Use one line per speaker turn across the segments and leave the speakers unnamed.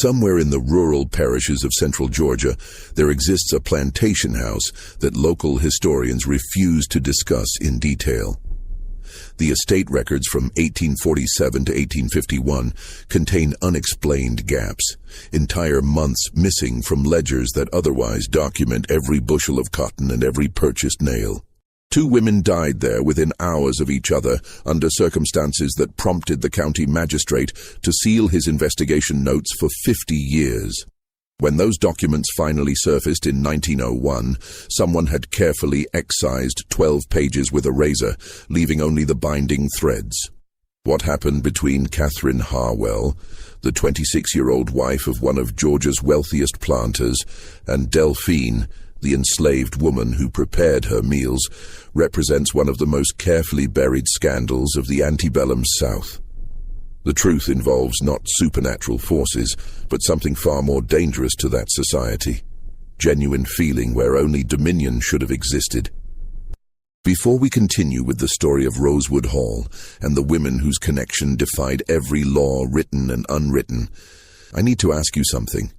Somewhere in the rural parishes of central Georgia, there exists a plantation house that local historians refuse to discuss in detail. The estate records from 1847 to 1851 contain unexplained gaps, entire months missing from ledgers that otherwise document every bushel of cotton and every purchased nail. 2 women died there within hours of each other under circumstances that prompted the county magistrate to seal his investigation notes for 50 years. When those documents finally surfaced in 1901, someone had carefully excised 12 pages with a razor, leaving only the binding threads. What happened between Catherine Harwell, the 26-year-old wife of one of Georgia's wealthiest planters, and Delphine, the enslaved woman who prepared her meals, represents one of the most carefully buried scandals of the antebellum South. The truth involves not supernatural forces, but something far more dangerous to that society. Genuine feeling where only dominion should have existed. Before we continue with the story of Rosewood Hall and the women whose connection defied every law written and unwritten, I need to ask you something.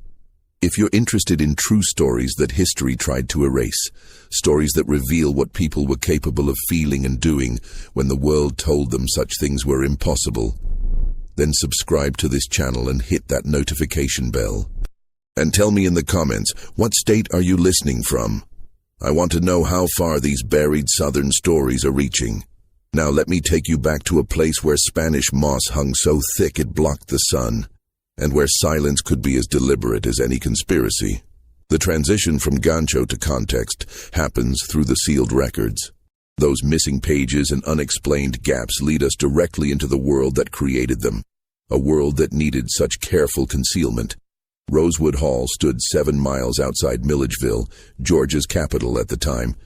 If you're interested in true stories that history tried to erase, stories that reveal what people were capable of feeling and doing when the world told them such things were impossible, then subscribe to this channel and hit that notification bell. And tell me in the comments, what state are you listening from? I want to know how far these buried southern stories are reaching. Now let me take you back to a place where Spanish moss hung so thick it blocked the sun, and where silence could be as deliberate as any conspiracy. The transition from gancho to context happens through the sealed records. Those missing pages and unexplained gaps lead us directly into the world that created them, a world that needed such careful concealment. Rosewood Hall stood 7 miles outside Milledgeville, Georgia's capital at the time,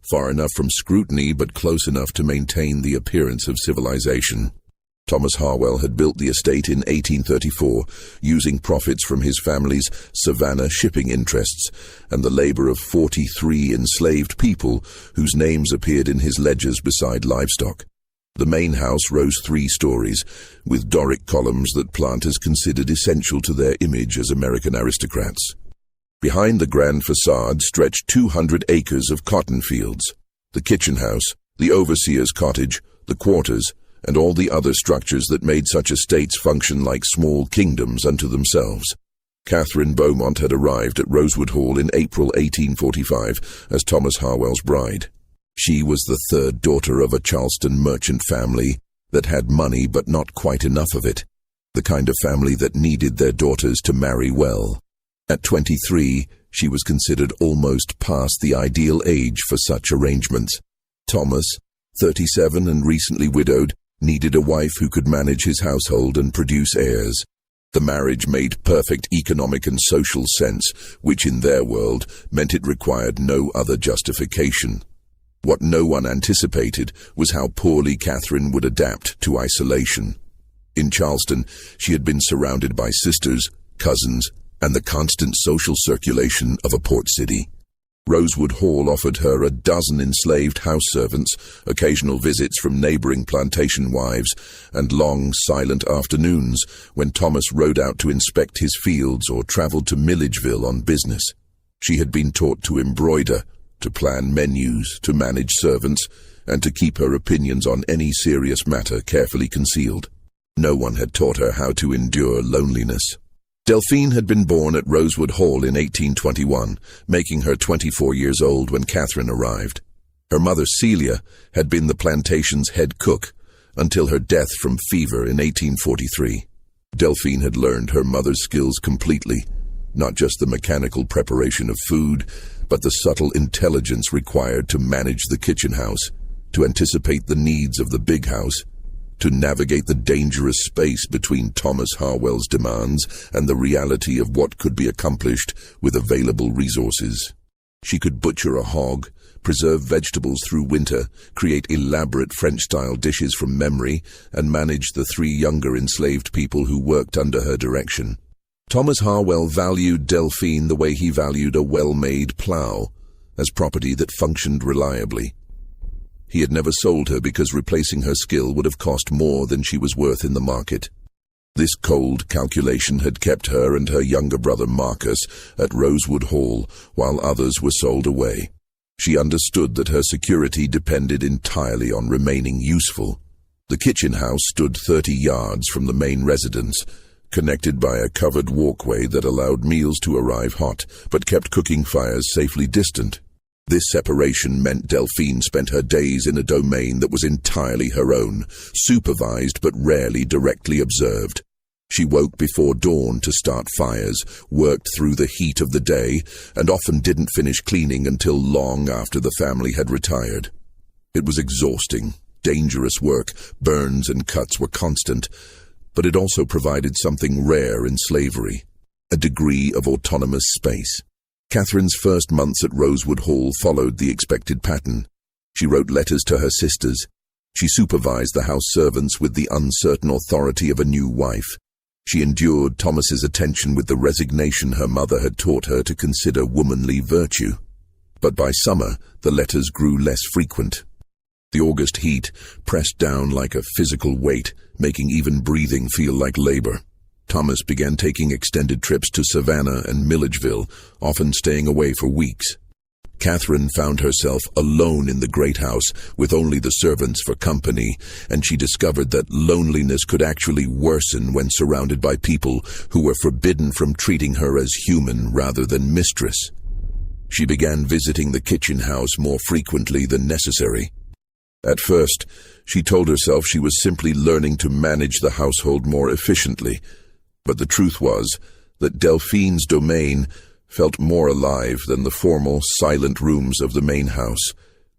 far enough from scrutiny but close enough to maintain the appearance of civilization. Thomas Harwell had built the estate in 1834, using profits from his family's Savannah shipping interests and the labor of 43 enslaved people whose names appeared in his ledgers beside livestock. The main house rose 3 stories, with Doric columns that planters considered essential to their image as American aristocrats. Behind the grand facade stretched 200 acres of cotton fields. The kitchen house, the overseer's cottage, the quarters, and all the other structures that made such estates function like small kingdoms unto themselves. Catherine Beaumont had arrived at Rosewood Hall in April 1845 as Thomas Harwell's bride. She was the 3rd daughter of a Charleston merchant family that had money but not quite enough of it, the kind of family that needed their daughters to marry well. At 23, she was considered almost past the ideal age for such arrangements. Thomas, 37 and recently widowed, needed a wife who could manage his household and produce heirs. The marriage made perfect economic and social sense, which in their world meant it required no other justification. What no one anticipated was how poorly Catherine would adapt to isolation. In Charleston, she had been surrounded by sisters, cousins, and the constant social circulation of a port city. Rosewood Hall offered her a dozen enslaved house servants, occasional visits from neighboring plantation wives, and long, silent afternoons when Thomas rode out to inspect his fields or traveled to Milledgeville on business. She had been taught to embroider, to plan menus, to manage servants, and to keep her opinions on any serious matter carefully concealed. No one had taught her how to endure loneliness. Delphine had been born at Rosewood Hall in 1821, making her 24 years old when Catherine arrived. Her mother, Celia, had been the plantation's head cook until her death from fever in 1843. Delphine had learned her mother's skills completely, not just the mechanical preparation of food, but the subtle intelligence required to manage the kitchen house, to anticipate the needs of the big house, to navigate the dangerous space between Thomas Harwell's demands and the reality of what could be accomplished with available resources. She could butcher a hog, preserve vegetables through winter, create elaborate French-style dishes from memory, and manage the 3 younger enslaved people who worked under her direction. Thomas Harwell valued Delphine the way he valued a well-made plow, as property that functioned reliably. He had never sold her because replacing her skill would have cost more than she was worth in the market. This cold calculation had kept her and her younger brother Marcus at Rosewood Hall while others were sold away. She understood that her security depended entirely on remaining useful. The kitchen house stood 30 yards from the main residence, connected by a covered walkway that allowed meals to arrive hot, but kept cooking fires safely distant. This separation meant Delphine spent her days in a domain that was entirely her own, supervised but rarely directly observed. She woke before dawn to start fires, worked through the heat of the day, and often didn't finish cleaning until long after the family had retired. It was exhausting, dangerous work. Burns and cuts were constant, but it also provided something rare in slavery, a degree of autonomous space. Catherine's first months at Rosewood Hall followed the expected pattern. She wrote letters to her sisters. She supervised the house servants with the uncertain authority of a new wife. She endured Thomas's attention with the resignation her mother had taught her to consider womanly virtue. But by summer, the letters grew less frequent. The August heat pressed down like a physical weight, making even breathing feel like labor. Thomas began taking extended trips to Savannah and Milledgeville, often staying away for weeks. Catherine found herself alone in the great house with only the servants for company, and she discovered that loneliness could actually worsen when surrounded by people who were forbidden from treating her as human rather than mistress. She began visiting the kitchen house more frequently than necessary. At first, she told herself she was simply learning to manage the household more efficiently, but the truth was that Delphine's domain felt more alive than the formal, silent rooms of the main house.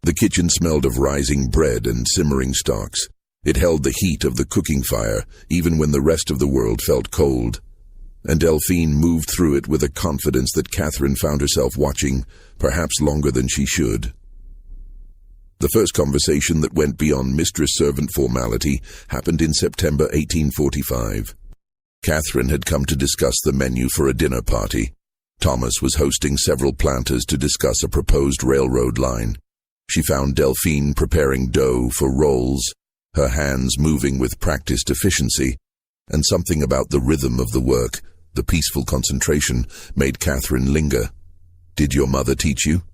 The kitchen smelled of rising bread and simmering stalks. It held the heat of the cooking fire, even when the rest of the world felt cold. And Delphine moved through it with a confidence that Catherine found herself watching, perhaps longer than she should. The first conversation that went beyond mistress-servant formality happened in September 1845. Catherine had come to discuss the menu for a dinner party. Thomas was hosting several planters to discuss a proposed railroad line. She found Delphine preparing dough for rolls, her hands moving with practiced efficiency, and something about the rhythm of the work, the peaceful concentration, made Catherine linger. "Did your mother teach you?"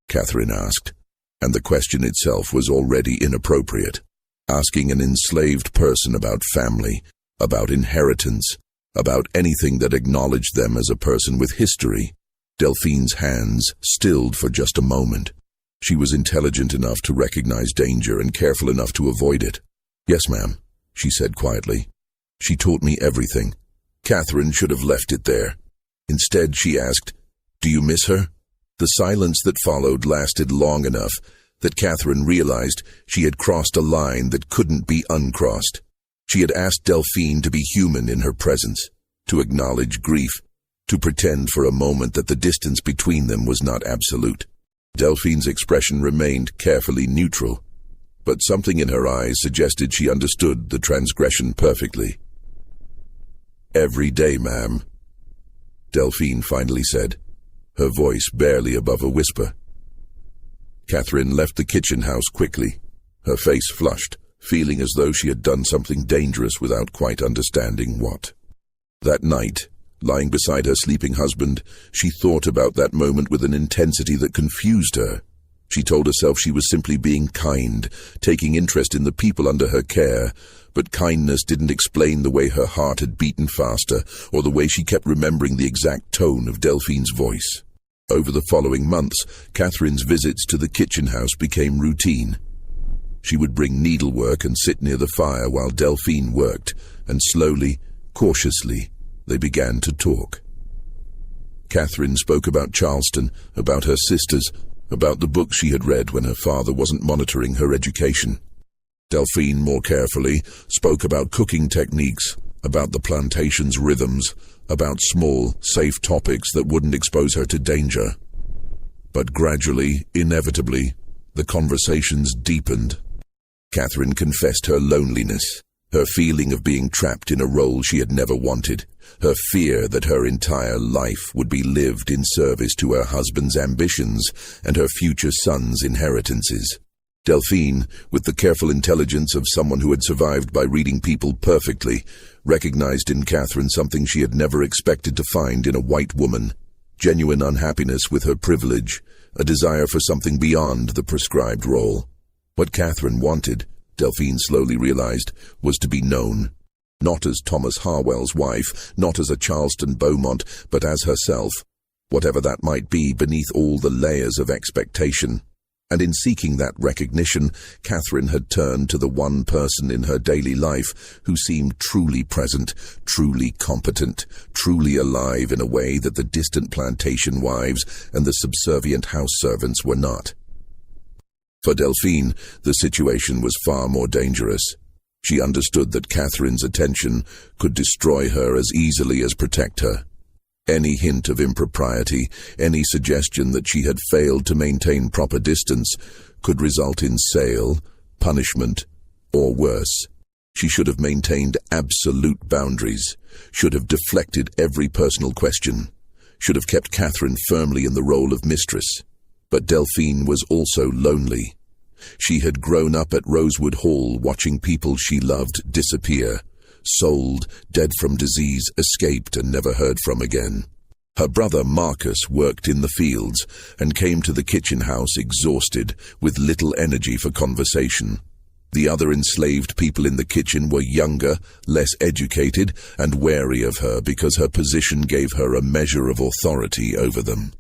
Catherine asked, and the question itself was already inappropriate. Asking an enslaved person about family, about inheritance, about anything that acknowledged them as a person with history. Delphine's hands stilled for just a moment. She was intelligent enough to recognize danger and careful enough to avoid it. "Yes, ma'am," she said quietly. "She taught me everything." Catherine should have left it there. Instead, she asked, "Do you miss her?" The silence that followed lasted long enough that Catherine realized she had crossed a line that couldn't be uncrossed. She had asked Delphine to be human in her presence, to acknowledge grief, to pretend for a moment that the distance between them was not absolute. Delphine's expression remained carefully neutral, but something in her eyes suggested she understood the transgression perfectly. "Every day, ma'am," Delphine finally said, her voice barely above a whisper. Catherine left the kitchen house quickly, her face flushed, feeling as though she had done something dangerous without quite understanding what. That night, lying beside her sleeping husband, she thought about that moment with an intensity that confused her. She told herself she was simply being kind, taking interest in the people under her care, but kindness didn't explain the way her heart had beaten faster or the way she kept remembering the exact tone of Delphine's voice. Over the following months, Catherine's visits to the kitchen house became routine. She would bring needlework and sit near the fire while Delphine worked, and slowly, cautiously, they began to talk. Catherine spoke about Charleston, about her sisters, about the books she had read when her father wasn't monitoring her education. Delphine, more carefully, spoke about cooking techniques, about the plantation's rhythms, about small, safe topics that wouldn't expose her to danger. But gradually, inevitably, the conversations deepened. Catherine confessed her loneliness, her feeling of being trapped in a role she had never wanted, her fear that her entire life would be lived in service to her husband's ambitions and her future son's inheritances. Delphine, with the careful intelligence of someone who had survived by reading people perfectly, recognized in Catherine something she had never expected to find in a white woman: genuine unhappiness with her privilege, a desire for something beyond the prescribed role. What Catherine wanted, Delphine slowly realized, was to be known. Not as Thomas Harwell's wife, not as a Charleston Beaumont, but as herself, whatever that might be beneath all the layers of expectation. And in seeking that recognition, Catherine had turned to the one person in her daily life who seemed truly present, truly competent, truly alive in a way that the distant plantation wives and the subservient house servants were not. For Delphine, the situation was far more dangerous. She understood that Catherine's attention could destroy her as easily as protect her. Any hint of impropriety, any suggestion that she had failed to maintain proper distance, could result in sale, punishment, or worse. She should have maintained absolute boundaries, should have deflected every personal question, should have kept Catherine firmly in the role of mistress. But Delphine was also lonely. She had grown up at Rosewood Hall watching people she loved disappear. Sold, dead from disease, escaped and never heard from again. Her brother Marcus worked in the fields and came to the kitchen house exhausted, with little energy for conversation. The other enslaved people in the kitchen were younger, less educated, and wary of her because her position gave her a measure of authority over them.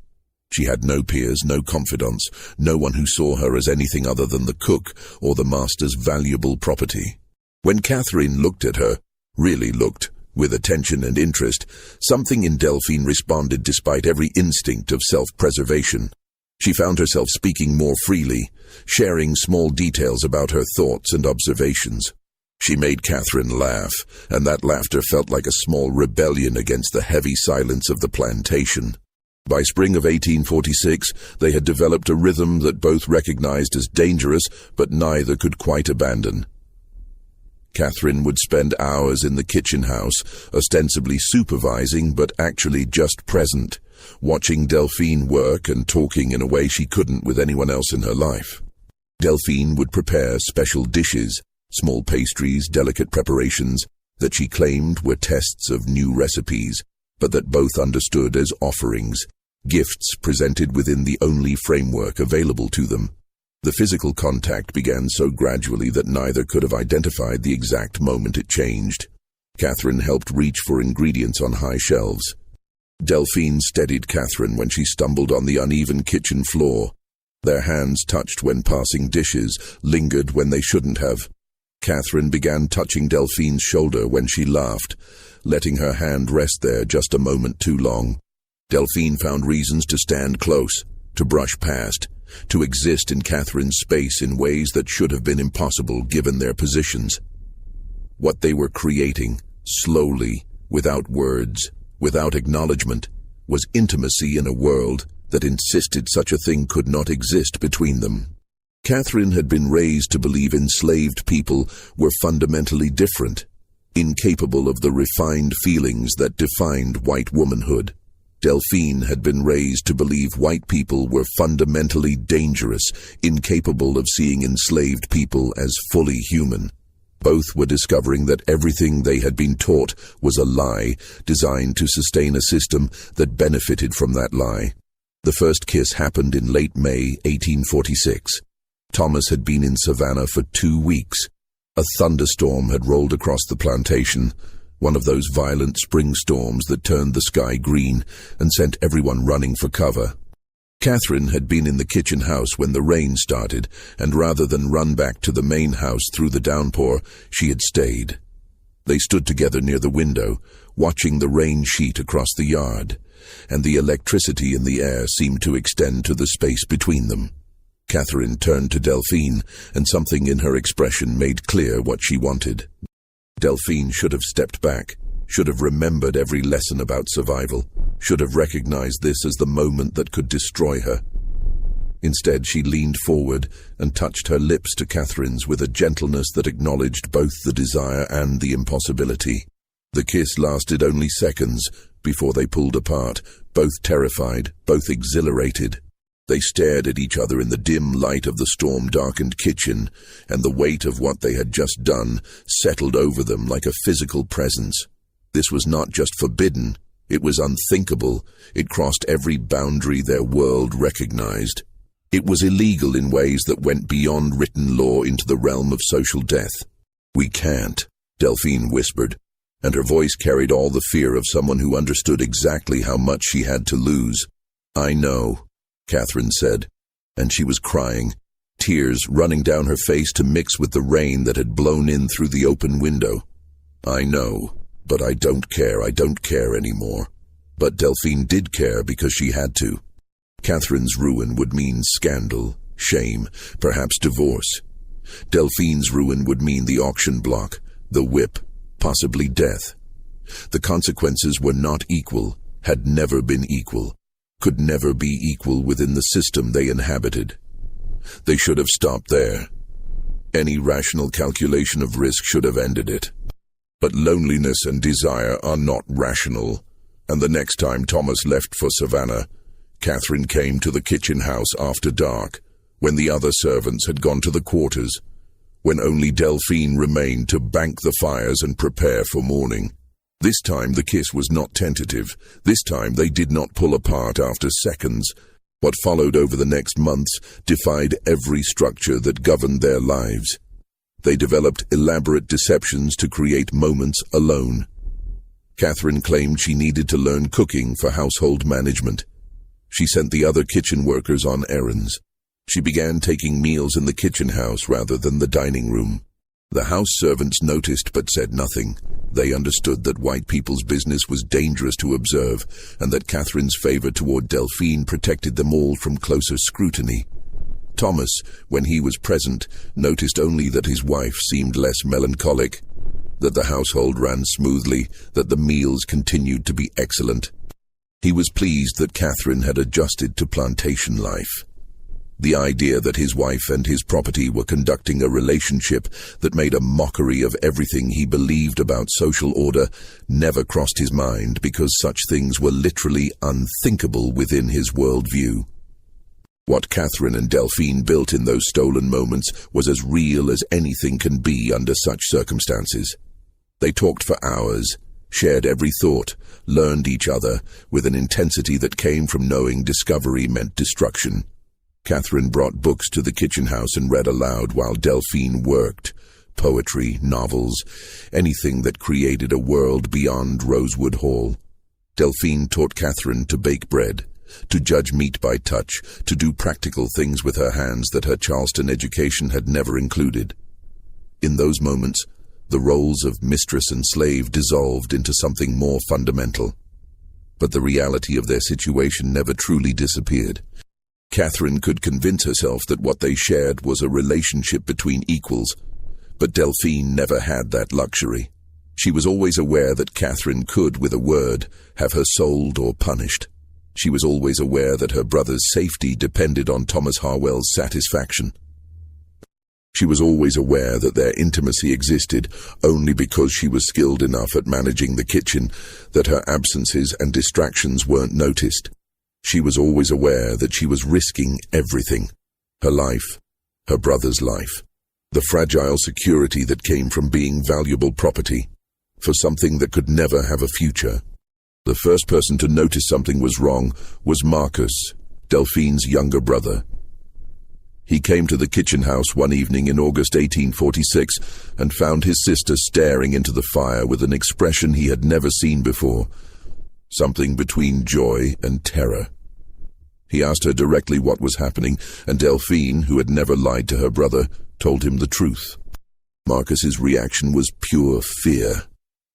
She had no peers, no confidants, no one who saw her as anything other than the cook or the master's valuable property. When Catherine looked at her, really looked, with attention and interest, something in Delphine responded despite every instinct of self-preservation. She found herself speaking more freely, sharing small details about her thoughts and observations. She made Catherine laugh, and that laughter felt like a small rebellion against the heavy silence of the plantation. By spring of 1846, they had developed a rhythm that both recognized as dangerous, but neither could quite abandon. Catherine would spend hours in the kitchen house, ostensibly supervising but actually just present, watching Delphine work and talking in a way she couldn't with anyone else in her life. Delphine would prepare special dishes, small pastries, delicate preparations, that she claimed were tests of new recipes, but that both understood as offerings, gifts presented within the only framework available to them. The physical contact began so gradually that neither could have identified the exact moment it changed. Catherine helped reach for ingredients on high shelves. Delphine steadied Catherine when she stumbled on the uneven kitchen floor. Their hands touched when passing dishes, lingered when they shouldn't have. Catherine began touching Delphine's shoulder when she laughed, letting her hand rest there just a moment too long. Delphine found reasons to stand close, to brush past, to exist in Catherine's space in ways that should have been impossible given their positions. What they were creating, slowly, without words, without acknowledgement, was intimacy in a world that insisted such a thing could not exist between them. Catherine had been raised to believe enslaved people were fundamentally different, incapable of the refined feelings that defined white womanhood. Delphine had been raised to believe white people were fundamentally dangerous, incapable of seeing enslaved people as fully human. Both were discovering that everything they had been taught was a lie, designed to sustain a system that benefited from that lie. The first kiss happened in late May 1846. Thomas had been in Savannah for 2 weeks. A thunderstorm had rolled across the plantation, one of those violent spring storms that turned the sky green and sent everyone running for cover. Catherine had been in the kitchen house when the rain started, and rather than run back to the main house through the downpour, she had stayed. They stood together near the window, watching the rain sheet across the yard, and the electricity in the air seemed to extend to the space between them. Catherine turned to Delphine, and something in her expression made clear what she wanted. Delphine should have stepped back, should have remembered every lesson about survival, should have recognized this as the moment that could destroy her. Instead, she leaned forward and touched her lips to Catherine's with a gentleness that acknowledged both the desire and the impossibility. The kiss lasted only seconds before they pulled apart, both terrified, both exhilarated. They stared at each other in the dim light of the storm-darkened kitchen, and the weight of what they had just done settled over them like a physical presence. This was not just forbidden, it was unthinkable. It crossed every boundary their world recognized. It was illegal in ways that went beyond written law into the realm of social death. "We can't," Delphine whispered, and her voice carried all the fear of someone who understood exactly how much she had to lose. "I know," Catherine said, and she was crying, tears running down her face to mix with the rain that had blown in through the open window. "I know, but I don't care anymore." But Delphine did care because she had to. Catherine's ruin would mean scandal, shame, perhaps divorce. Delphine's ruin would mean the auction block, the whip, possibly death. The consequences were not equal, had never been equal, could never be equal within the system they inhabited. They should have stopped there. Any rational calculation of risk should have ended it. But loneliness and desire are not rational, and the next time Thomas left for Savannah, Catherine came to the kitchen house after dark, when the other servants had gone to the quarters, when only Delphine remained to bank the fires and prepare for morning. This time the kiss was not tentative. This time they did not pull apart after seconds. What followed over the next months defied every structure that governed their lives. They developed elaborate deceptions to create moments alone. Catherine claimed she needed to learn cooking for household management. She sent the other kitchen workers on errands. She began taking meals in the kitchen house rather than the dining room. The house servants noticed but said nothing. They understood that white people's business was dangerous to observe, and that Catherine's favor toward Delphine protected them all from closer scrutiny. Thomas, when he was present, noticed only that his wife seemed less melancholic, that the household ran smoothly, that the meals continued to be excellent. He was pleased that Catherine had adjusted to plantation life. The idea that his wife and his property were conducting a relationship that made a mockery of everything he believed about social order never crossed his mind, because such things were literally unthinkable within his worldview. What Catherine and Delphine built in those stolen moments was as real as anything can be under such circumstances. They talked for hours, shared every thought, learned each other with an intensity that came from knowing discovery meant destruction. Catherine brought books to the kitchen house and read aloud while Delphine worked. Poetry, novels, anything that created a world beyond Rosewood Hall. Delphine taught Catherine to bake bread, to judge meat by touch, to do practical things with her hands that her Charleston education had never included. In those moments, the roles of mistress and slave dissolved into something more fundamental. But the reality of their situation never truly disappeared. Catherine could convince herself that what they shared was a relationship between equals, but Delphine never had that luxury. She was always aware that Catherine could, with a word, have her sold or punished. She was always aware that her brother's safety depended on Thomas Harwell's satisfaction. She was always aware that their intimacy existed only because she was skilled enough at managing the kitchen that her absences and distractions weren't noticed. She was always aware that she was risking everything. Her life, her brother's life, the fragile security that came from being valuable property, for something that could never have a future. The first person to notice something was wrong was Marcus, Delphine's younger brother. He came to the kitchen house one evening in August 1846 and found his sister staring into the fire with an expression he had never seen before, something between joy and terror. He asked her directly what was happening, and Delphine, who had never lied to her brother, told him the truth. Marcus's reaction was pure fear.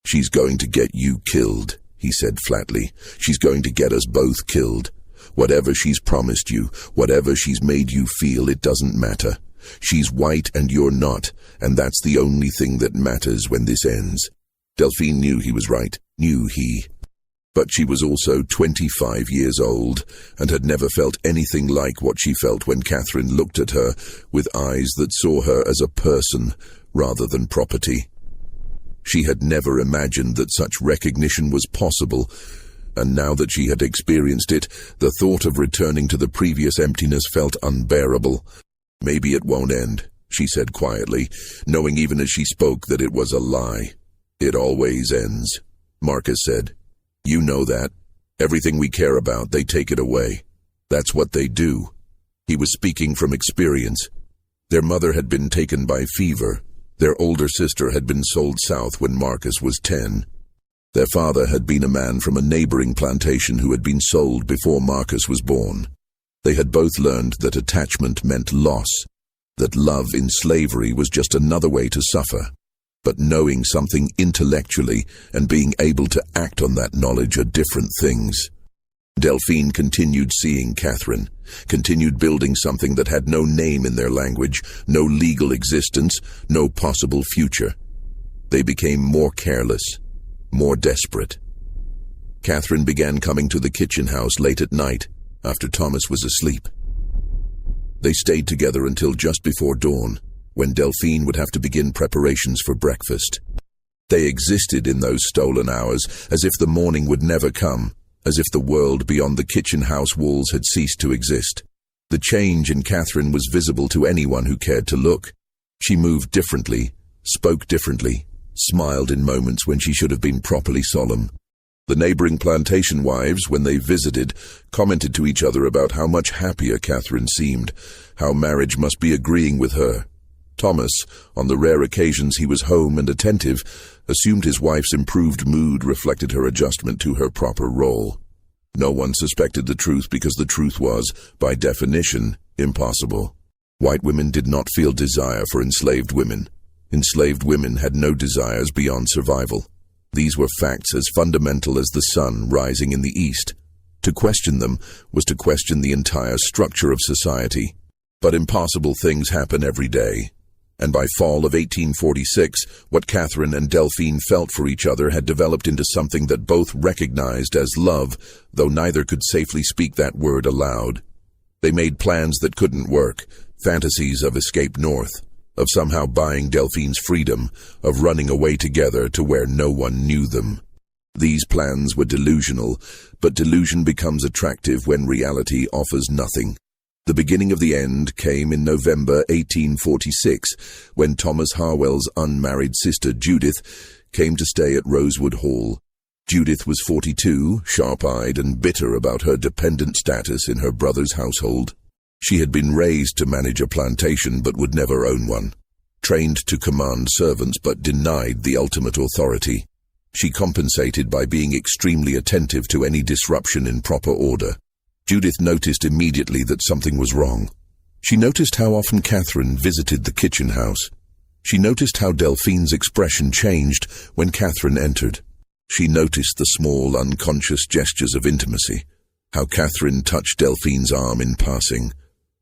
"She's going to get you killed," he said flatly. "She's going to get us both killed. Whatever she's promised you, whatever she's made you feel, it doesn't matter. She's white and you're not, and that's the only thing that matters when this ends." Delphine knew he was right, but she was also 25 years old and had never felt anything like what she felt when Catherine looked at her with eyes that saw her as a person rather than property. She had never imagined that such recognition was possible, and now that she had experienced it, the thought of returning to the previous emptiness felt unbearable. "Maybe it won't end," she said quietly, knowing even as she spoke that it was a lie. "It always ends," Marcus said. "You know that. Everything we care about, they take it away. That's what they do." He was speaking from experience. Their mother had been taken by fever. Their older sister had been sold south when Marcus was 10. Their father had been a man from a neighboring plantation who had been sold before Marcus was born. They had both learned that attachment meant loss, that love in slavery was just another way to suffer. But knowing something intellectually and being able to act on that knowledge are different things. Delphine continued seeing Catherine, continued building something that had no name in their language, no legal existence, no possible future. They became more careless, more desperate. Catherine began coming to the kitchen house late at night, after Thomas was asleep. They stayed together until just before dawn, when Delphine would have to begin preparations for breakfast. They existed in those stolen hours as if the morning would never come, as if the world beyond the kitchen house walls had ceased to exist. The change in Catherine was visible to anyone who cared to look. She moved differently, spoke differently, smiled in moments when she should have been properly solemn. The neighboring plantation wives, when they visited, commented to each other about how much happier Catherine seemed, how marriage must be agreeing with her. Thomas, on the rare occasions he was home and attentive, assumed his wife's improved mood reflected her adjustment to her proper role. No one suspected the truth because the truth was, by definition, impossible. White women did not feel desire for enslaved women. Enslaved women had no desires beyond survival. These were facts as fundamental as the sun rising in the east. To question them was to question the entire structure of society. But impossible things happen every day. And by fall of 1846, what Catherine and Delphine felt for each other had developed into something that both recognized as love, though neither could safely speak that word aloud. They made plans that couldn't work, fantasies of escape north, of somehow buying Delphine's freedom, of running away together to where no one knew them. These plans were delusional, but delusion becomes attractive when reality offers nothing. The beginning of the end came in November 1846, when Thomas Harwell's unmarried sister Judith came to stay at Rosewood Hall. Judith was 42, sharp-eyed and bitter about her dependent status in her brother's household. She had been raised to manage a plantation but would never own one, trained to command servants but denied the ultimate authority. She compensated by being extremely attentive to any disruption in proper order. Judith noticed immediately that something was wrong. She noticed how often Catherine visited the kitchen house. She noticed how Delphine's expression changed when Catherine entered. She noticed the small, unconscious gestures of intimacy, how Catherine touched Delphine's arm in passing,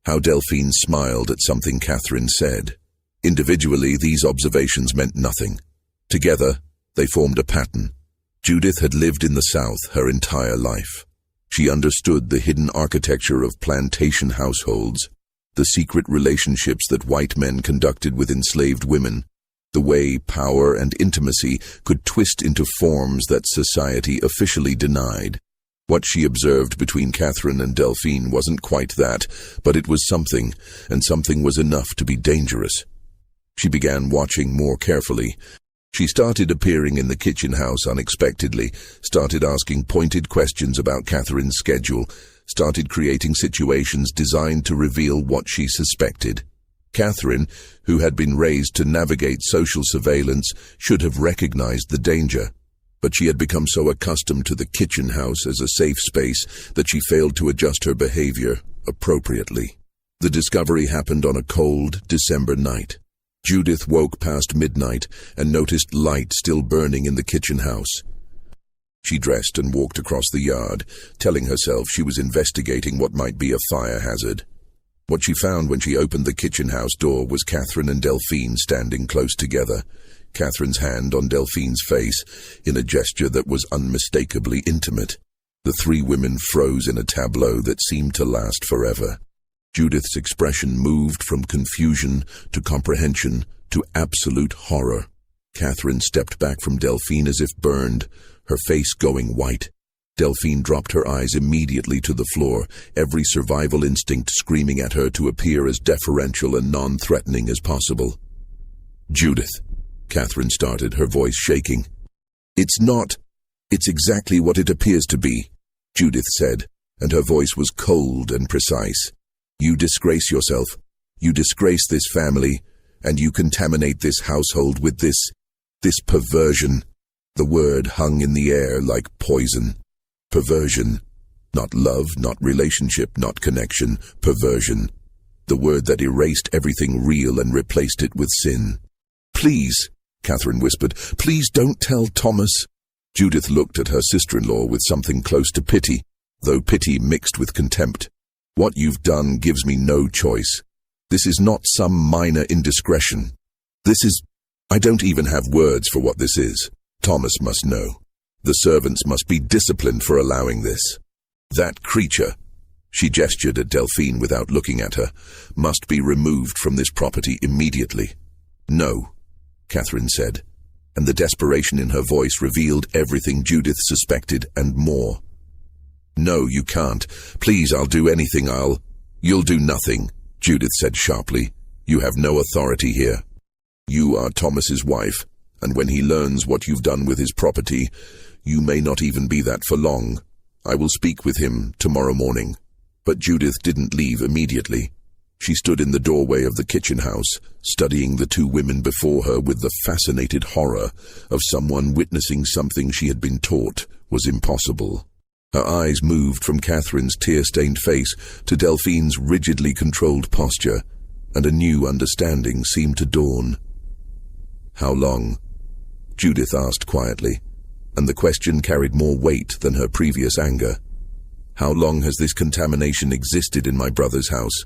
how Delphine smiled at something Catherine said. Individually, these observations meant nothing. Together, they formed a pattern. Judith had lived in the South her entire life. She understood the hidden architecture of plantation households, the secret relationships that white men conducted with enslaved women, the way power and intimacy could twist into forms that society officially denied. What she observed between Catherine and Delphine wasn't quite that, but it was something, and something was enough to be dangerous. She began watching more carefully. She started appearing in the kitchen house unexpectedly, started asking pointed questions about Catherine's schedule, started creating situations designed to reveal what she suspected. Catherine, who had been raised to navigate social surveillance, should have recognized the danger. But she had become so accustomed to the kitchen house as a safe space that she failed to adjust her behavior appropriately. The discovery happened on a cold December night. Judith woke past midnight and noticed light still burning in the kitchen house. She dressed and walked across the yard, telling herself she was investigating what might be a fire hazard. What she found when she opened the kitchen house door was Catherine and Delphine standing close together, Catherine's hand on Delphine's face in a gesture that was unmistakably intimate. The three women froze in a tableau that seemed to last forever. Judith's expression moved from confusion to comprehension to absolute horror. Catherine stepped back from Delphine as if burned, her face going white. Delphine dropped her eyes immediately to the floor, every survival instinct screaming at her to appear as deferential and non-threatening as possible. "Judith," Catherine started, her voice shaking. "It's not. It's exactly what it appears to be," Judith said, and her voice was cold and precise. "You disgrace yourself. You disgrace this family, and you contaminate this household with this perversion." The word hung in the air like poison. Perversion. Not love, not relationship, not connection. Perversion. The word that erased everything real and replaced it with sin. "Please," Catherine whispered, "please don't tell Thomas." Judith looked at her sister-in-law with something close to pity, though pity mixed with contempt. "What you've done gives me no choice. This is not some minor indiscretion. I don't even have words for what this is. Thomas must know. The servants must be disciplined for allowing this. That creature," she gestured at Delphine without looking at her, "must be removed from this property immediately." "No," Catherine said, and the desperation in her voice revealed everything Judith suspected and more. "No, you can't. Please, I'll do anything. You'll do nothing," Judith said sharply. "You have no authority here. You are Thomas's wife, and when he learns what you've done with his property, you may not even be that for long. I will speak with him tomorrow morning." But Judith didn't leave immediately. She stood in the doorway of the kitchen house, studying the two women before her with the fascinated horror of someone witnessing something she had been taught was impossible. Her eyes moved from Catherine's tear-stained face to Delphine's rigidly controlled posture, and a new understanding seemed to dawn. "How long?" Judith asked quietly, and the question carried more weight than her previous anger. "How long has this contamination existed in my brother's house?"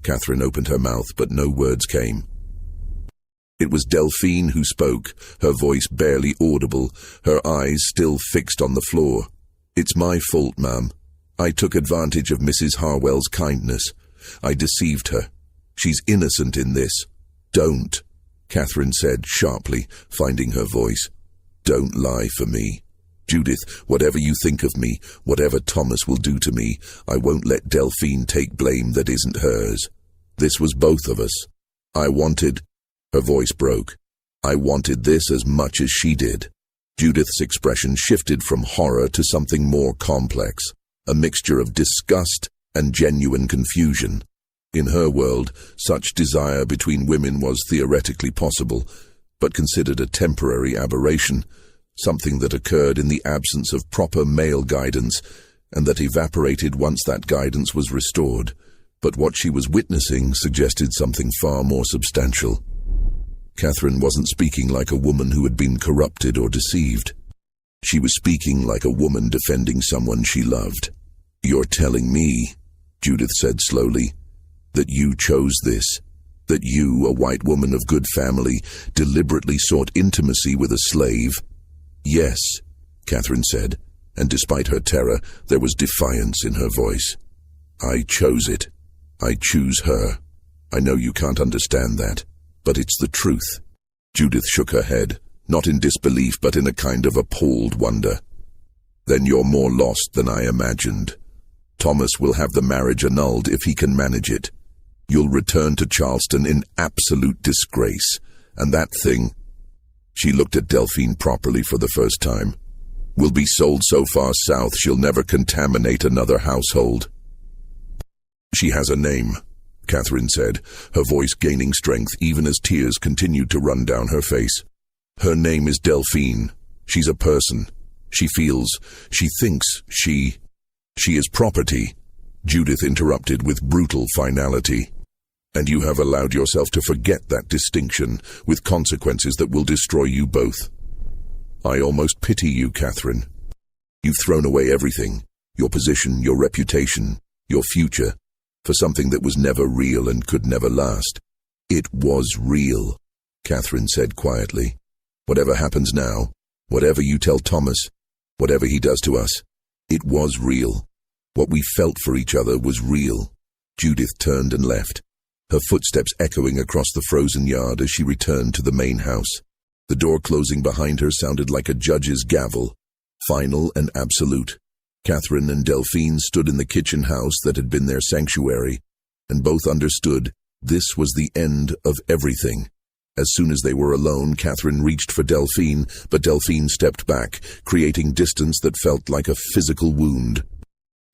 Catherine opened her mouth, but no words came. It was Delphine who spoke, her voice barely audible, her eyes still fixed on the floor. "It's my fault, ma'am. I took advantage of Mrs. Harwell's kindness. I deceived her. She's innocent in this." "Don't," Catherine said sharply, finding her voice. "Don't lie for me. Judith, whatever you think of me, whatever Thomas will do to me, I won't let Delphine take blame that isn't hers. This was both of us. I wanted—" Her voice broke. "I wanted this as much as she did." Judith's expression shifted from horror to something more complex, a mixture of disgust and genuine confusion. In her world, such desire between women was theoretically possible, but considered a temporary aberration, something that occurred in the absence of proper male guidance, and that evaporated once that guidance was restored. But what she was witnessing suggested something far more substantial. Catherine wasn't speaking like a woman who had been corrupted or deceived. She was speaking like a woman defending someone she loved. "You're telling me," Judith said slowly, "that you chose this, that you, a white woman of good family, deliberately sought intimacy with a slave?" "Yes," Catherine said, and despite her terror, there was defiance in her voice. "I chose it. I choose her. I know you can't understand that, but it's the truth." Judith shook her head, not in disbelief but in a kind of appalled wonder. "Then you're more lost than I imagined. Thomas will have the marriage annulled if he can manage it. You'll return to Charleston in absolute disgrace, and that thing—" She looked at Delphine properly for the first time. "Will be sold so far south she'll never contaminate another household." "She has a name," Catherine said, her voice gaining strength even as tears continued to run down her face. "Her name is Delphine. She's a person. She feels, she thinks, she is property," Judith interrupted with brutal finality. "And you have allowed yourself to forget that distinction, with consequences that will destroy you both. I almost pity you, Catherine. You've thrown away everything, your position, your reputation, your future, for something that was never real and could never last." "It was real," Catherine said quietly. "Whatever happens now, whatever you tell Thomas, whatever he does to us, it was real. What we felt for each other was real." Judith turned and left, her footsteps echoing across the frozen yard as she returned to the main house. The door closing behind her sounded like a judge's gavel, final and absolute. Catherine and Delphine stood in the kitchen house that had been their sanctuary, and both understood this was the end of everything. As soon as they were alone, Catherine reached for Delphine, but Delphine stepped back, creating distance that felt like a physical wound.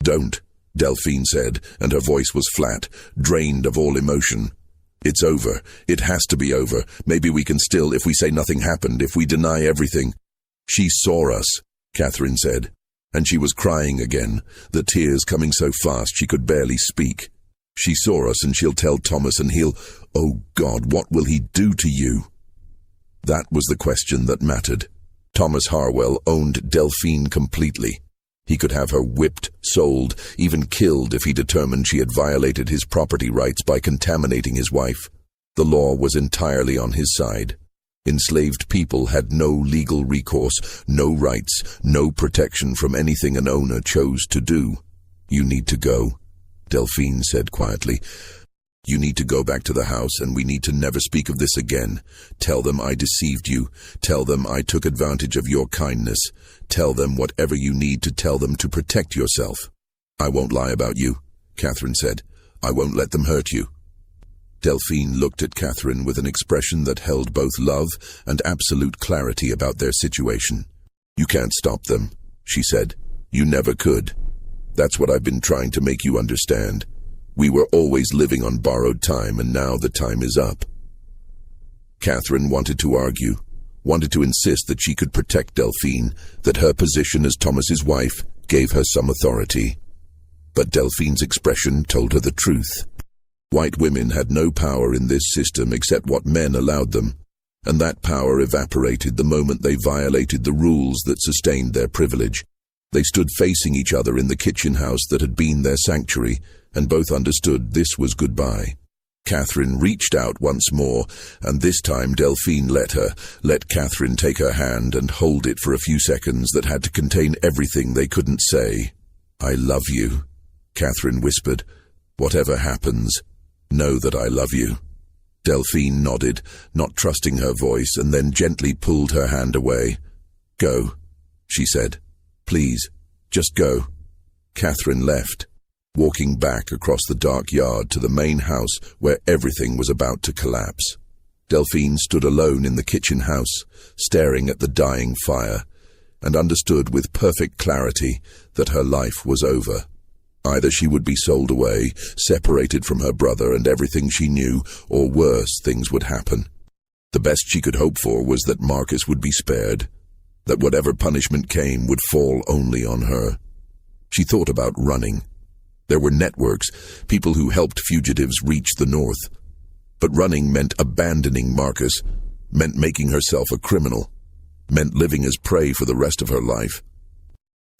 "Don't," Delphine said, and her voice was flat, drained of all emotion. "It's over. It has to be over. Maybe we can still, if we say nothing happened, if we deny everything." "She saw us," Catherine said, and she was crying again, the tears coming so fast she could barely speak. "She saw us, and she'll tell Thomas, and he'll... Oh God, what will he do to you?" That was the question that mattered. Thomas Harwell owned Delphine completely. He could have her whipped, sold, even killed if he determined she had violated his property rights by contaminating his wife. The law was entirely on his side. Enslaved people had no legal recourse, no rights, no protection from anything an owner chose to do. "You need to go," Delphine said quietly. "You need to go back to the house, and we need to never speak of this again. Tell them I deceived you. Tell them I took advantage of your kindness. Tell them whatever you need to tell them to protect yourself." "I won't lie about you," Catherine said. "I won't let them hurt you." Delphine looked at Catherine with an expression that held both love and absolute clarity about their situation. "You can't stop them," she said. "You never could. That's what I've been trying to make you understand. We were always living on borrowed time, and now the time is up." Catherine wanted to argue, wanted to insist that she could protect Delphine, that her position as Thomas's wife gave her some authority. But Delphine's expression told her the truth. White women had no power in this system except what men allowed them, and that power evaporated the moment they violated the rules that sustained their privilege. They stood facing each other in the kitchen house that had been their sanctuary, and both understood this was goodbye. Catherine reached out once more, and this time Delphine let Catherine take her hand and hold it for a few seconds that had to contain everything they couldn't say. "I love you," Catherine whispered. "Whatever happens, know that I love you." Delphine nodded, not trusting her voice, and then gently pulled her hand away. "Go," she said. "Please, just go." Catherine left, walking back across the dark yard to the main house where everything was about to collapse. Delphine stood alone in the kitchen house, staring at the dying fire, and understood with perfect clarity that her life was over. Either she would be sold away, separated from her brother and everything she knew, or worse things would happen. The best she could hope for was that Marcus would be spared, that whatever punishment came would fall only on her. She thought about running. There were networks, people who helped fugitives reach the north. But running meant abandoning Marcus, meant making herself a criminal, meant living as prey for the rest of her life.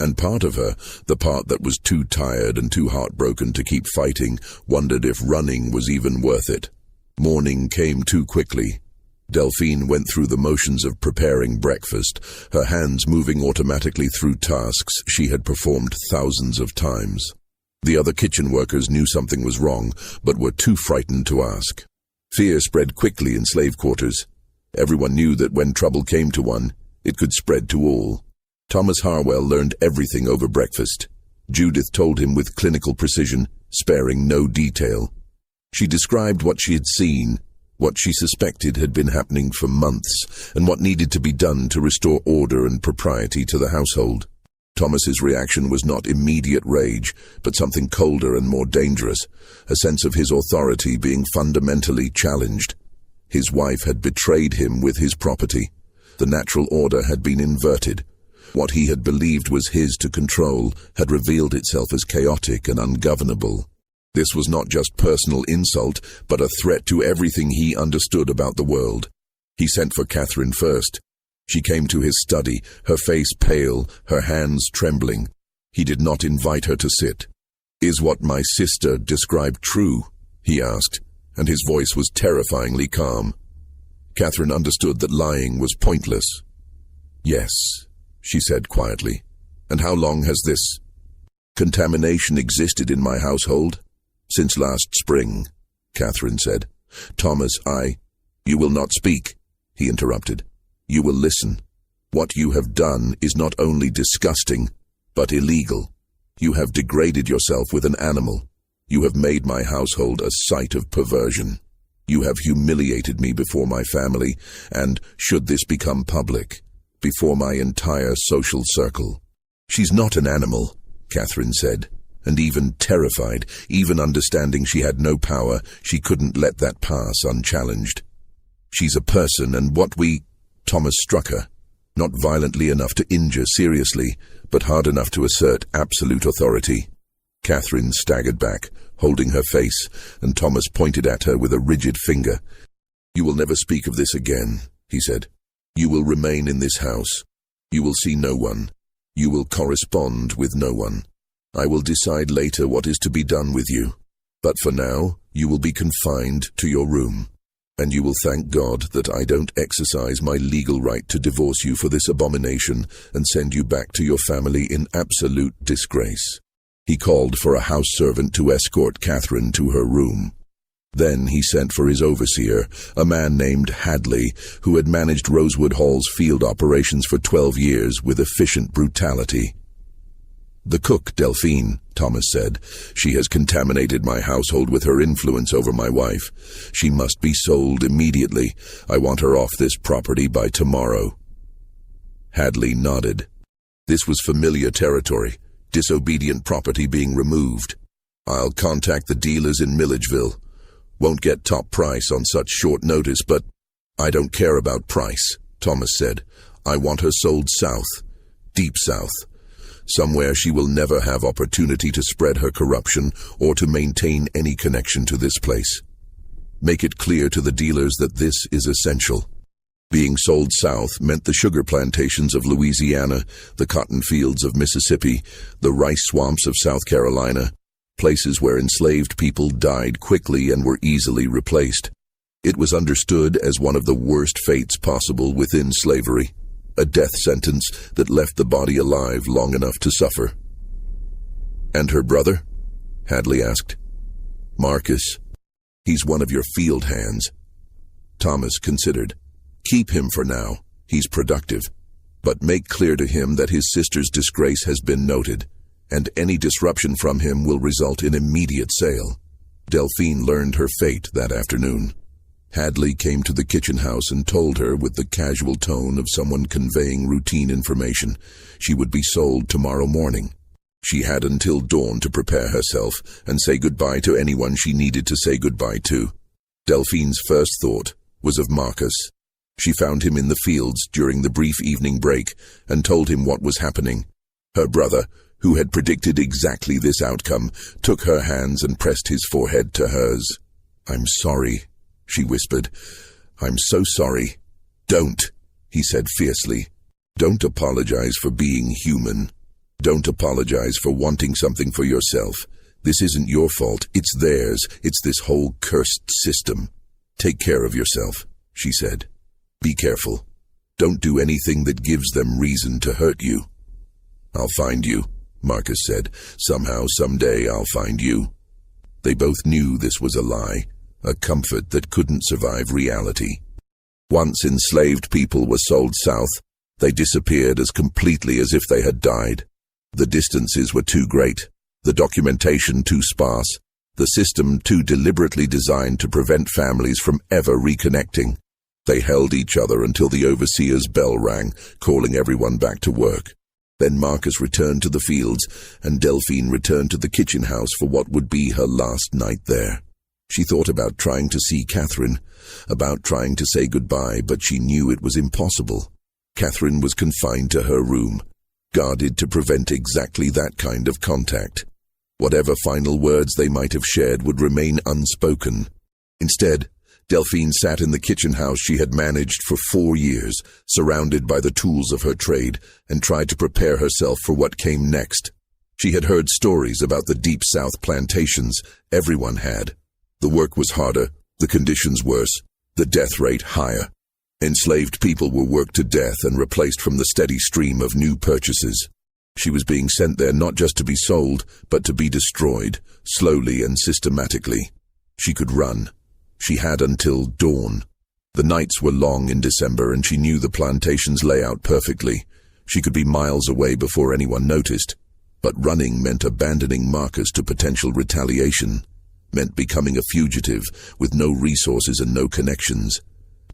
And part of her, the part that was too tired and too heartbroken to keep fighting, wondered if running was even worth it. Morning came too quickly. Delphine went through the motions of preparing breakfast, her hands moving automatically through tasks she had performed thousands of times. The other kitchen workers knew something was wrong, but were too frightened to ask. Fear spread quickly in slave quarters. Everyone knew that when trouble came to one, it could spread to all. Thomas Harwell learned everything over breakfast. Judith told him with clinical precision, sparing no detail. She described what she had seen, what she suspected had been happening for months, and what needed to be done to restore order and propriety to the household. Thomas's reaction was not immediate rage, but something colder and more dangerous, a sense of his authority being fundamentally challenged. His wife had betrayed him with his property. The natural order had been inverted. What he had believed was his to control had revealed itself as chaotic and ungovernable. This was not just personal insult, but a threat to everything he understood about the world. He sent for Catherine first. She came to his study, her face pale, her hands trembling. He did not invite her to sit. "Is what my sister described true?" he asked, and his voice was terrifyingly calm. Catherine understood that lying was pointless. "Yes," she said quietly. "And how long has this contamination existed in my household?" "Since last spring," Catherine said. "Thomas, You will not speak," he interrupted. "You will listen. What you have done is not only disgusting, but illegal." You have degraded yourself with an animal. You have made my household a site of perversion. You have humiliated me before my family, and, should this become public, before my entire social circle." "She's not an animal," Catherine said, and even terrified, even understanding she had no power, she couldn't let that pass unchallenged. "She's a person, and Thomas struck her, not violently enough to injure seriously, but hard enough to assert absolute authority." Catherine staggered back, holding her face, and Thomas pointed at her with a rigid finger. "You will never speak of this again," he said. "You will remain in this house. You will see no one. You will correspond with no one. I will decide later what is to be done with you. But for now, you will be confined to your room. And you will thank God that I don't exercise my legal right to divorce you for this abomination and send you back to your family in absolute disgrace." He called for a house servant to escort Catherine to her room. Then he sent for his overseer, a man named Hadley, who had managed Rosewood Hall's field operations for 12 years with efficient brutality. "The cook, Delphine," Thomas said. "She has contaminated my household with her influence over my wife. She must be sold immediately. I want her off this property by tomorrow." Hadley nodded. This was familiar territory, disobedient property being removed. "I'll contact the dealers in Milledgeville. Won't get top price on such short notice, but—" "I don't care about price," Thomas said. "I want her sold south, deep south. Somewhere she will never have opportunity to spread her corruption or to maintain any connection to this place. Make it clear to the dealers that this is essential." Being sold south meant the sugar plantations of Louisiana, the cotton fields of Mississippi, the rice swamps of South Carolina, places where enslaved people died quickly and were easily replaced. It was understood as one of the worst fates possible within slavery, a death sentence that left the body alive long enough to suffer. "And her brother?" Hadley asked. "Marcus. He's one of your field hands." Thomas considered. "Keep him for now. He's productive. But make clear to him that his sister's disgrace has been noted, and any disruption from him will result in immediate sale." Delphine learned her fate that afternoon. Hadley came to the kitchen house and told her, with the casual tone of someone conveying routine information, she would be sold tomorrow morning. She had until dawn to prepare herself and say goodbye to anyone she needed to say goodbye to. Delphine's first thought was of Marcus. She found him in the fields during the brief evening break and told him what was happening. Her brother, who had predicted exactly this outcome, took her hands and pressed his forehead to hers. "I'm sorry," she whispered. "I'm so sorry." "Don't," he said fiercely. "Don't apologize for being human. Don't apologize for wanting something for yourself. This isn't your fault, it's theirs. It's this whole cursed system. Take care of yourself," she said. "Be careful. Don't do anything that gives them reason to hurt you." "I'll find you," Marcus said. "Somehow, someday, I'll find you." They both knew this was a lie, a comfort that couldn't survive reality. Once enslaved people were sold south, they disappeared as completely as if they had died. The distances were too great, the documentation too sparse, the system too deliberately designed to prevent families from ever reconnecting. They held each other until the overseer's bell rang, calling everyone back to work. Then Marcus returned to the fields, and Delphine returned to the kitchen house for what would be her last night there. She thought about trying to see Catherine, about trying to say goodbye, but she knew it was impossible. Catherine was confined to her room, guarded to prevent exactly that kind of contact. Whatever final words they might have shared would remain unspoken. Instead, Delphine sat in the kitchen house she had managed for 4 years, surrounded by the tools of her trade, and tried to prepare herself for what came next. She had heard stories about the Deep South plantations. Everyone had. The work was harder, the conditions worse, the death rate higher. Enslaved people were worked to death and replaced from the steady stream of new purchases. She was being sent there not just to be sold, but to be destroyed, slowly and systematically. She could run. She had until dawn. The nights were long in December, and she knew the plantation's layout perfectly. She could be miles away before anyone noticed. But running meant abandoning Marcus to potential retaliation, meant becoming a fugitive with no resources and no connections,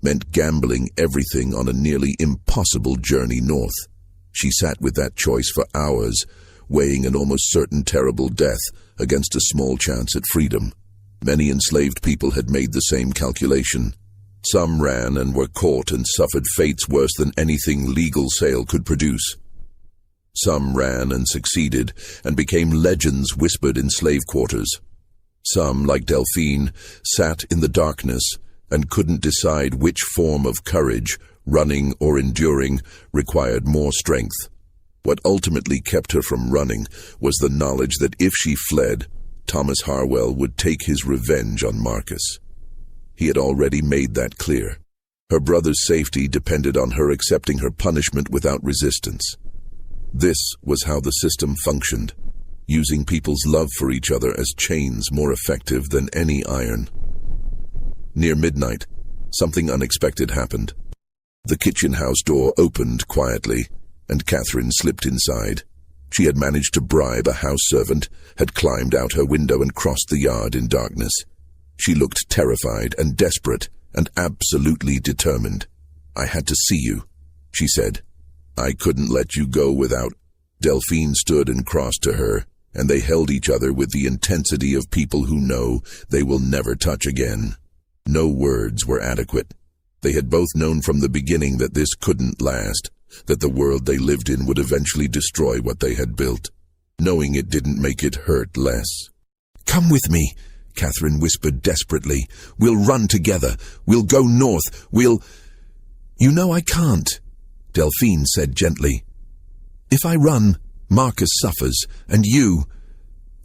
meant gambling everything on a nearly impossible journey north. She sat with that choice for hours, weighing an almost certain terrible death against a small chance at freedom. Many enslaved people had made the same calculation. Some ran and were caught and suffered fates worse than anything legal sale could produce. Some ran and succeeded and became legends whispered in slave quarters. Some, like Delphine, sat in the darkness and couldn't decide which form of courage, running or enduring, required more strength. What ultimately kept her from running was the knowledge that if she fled, Thomas Harwell would take his revenge on Marcus. He had already made that clear. Her brother's safety depended on her accepting her punishment without resistance. This was how the system functioned, using people's love for each other as chains more effective than any iron. Near midnight, something unexpected happened. The kitchen house door opened quietly, and Catherine slipped inside. She had managed to bribe a house servant, had climbed out her window and crossed the yard in darkness. She looked terrified and desperate and absolutely determined. "I had to see you," she said. "I couldn't let you go without—" Delphine stood and crossed to her, and they held each other with the intensity of people who know they will never touch again. No words were adequate. They had both known from the beginning that this couldn't last, that the world they lived in would eventually destroy what they had built. Knowing it didn't make it hurt less. "Come with me," Catherine whispered desperately. "We'll run together. We'll go north. We'll—" "You know I can't," Delphine said gently. "If I run, Marcus suffers, and you—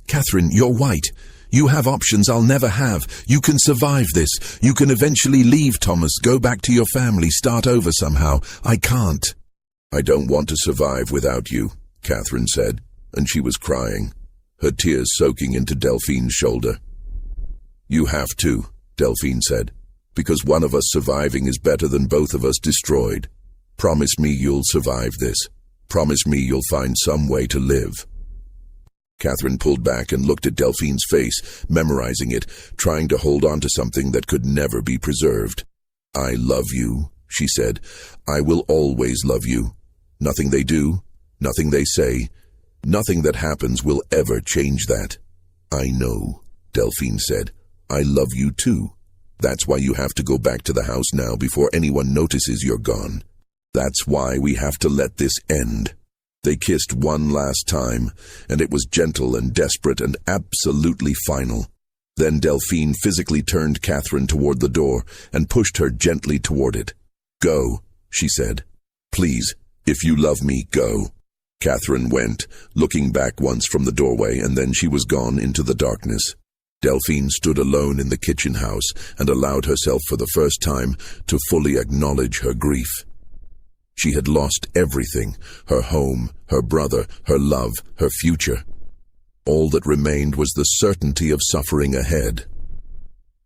Catherine, you're white. You have options I'll never have. You can survive this. You can eventually leave Thomas, go back to your family, start over somehow. I can't." "I don't want to survive without you," Catherine said, and she was crying, her tears soaking into Delphine's shoulder. "You have to," Delphine said, "because one of us surviving is better than both of us destroyed. Promise me you'll survive this. Promise me you'll find some way to live." Catherine pulled back and looked at Delphine's face, memorizing it, trying to hold on to something that could never be preserved. "I love you," she said. "I will always love you. Nothing they do, nothing they say, nothing that happens will ever change that." "I know," Delphine said. "I love you too. That's why you have to go back to the house now before anyone notices you're gone. That's why we have to let this end." They kissed one last time, and it was gentle and desperate and absolutely final. Then Delphine physically turned Catherine toward the door and pushed her gently toward it. "Go," she said. "Please, if you love me, go." Catherine went, looking back once from the doorway, and then she was gone into the darkness. Delphine stood alone in the kitchen house and allowed herself for the first time to fully acknowledge her grief. She had lost everything, her home, her brother, her love, her future. All that remained was the certainty of suffering ahead.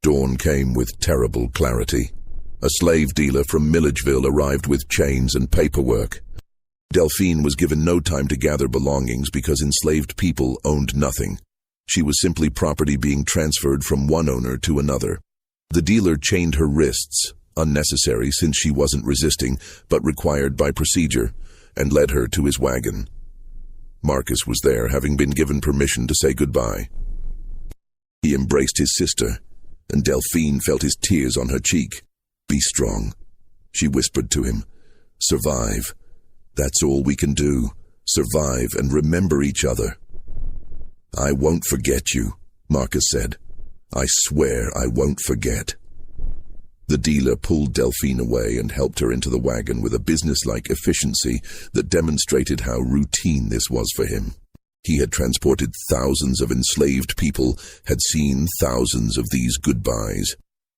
Dawn came with terrible clarity. A slave dealer from Milledgeville arrived with chains and paperwork. Delphine was given no time to gather belongings because enslaved people owned nothing. She was simply property being transferred from one owner to another. The dealer chained her wrists, unnecessary since she wasn't resisting, but required by procedure, and led her to his wagon. Marcus was there, having been given permission to say goodbye. He embraced his sister, and Delphine felt his tears on her cheek. "Be strong," she whispered to him. "Survive. That's all we can do. Survive and remember each other." "I won't forget you," Marcus said. "I swear I won't forget." The dealer pulled Delphine away and helped her into the wagon with a businesslike efficiency that demonstrated how routine this was for him. He had transported thousands of enslaved people, had seen thousands of these goodbyes.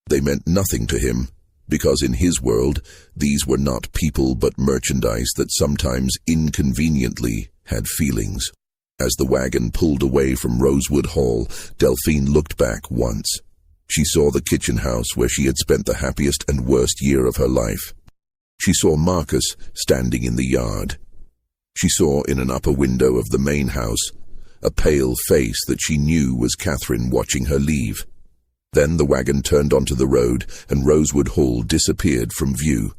They meant nothing to him, because in his world, these were not people but merchandise that sometimes inconveniently had feelings. As the wagon pulled away from Rosewood Hall, Delphine looked back once. She saw the kitchen house where she had spent the happiest and worst year of her life. She saw Marcus standing in the yard. She saw in an upper window of the main house a pale face that she knew was Catherine watching her leave. Then the wagon turned onto the road and Rosewood Hall disappeared from view.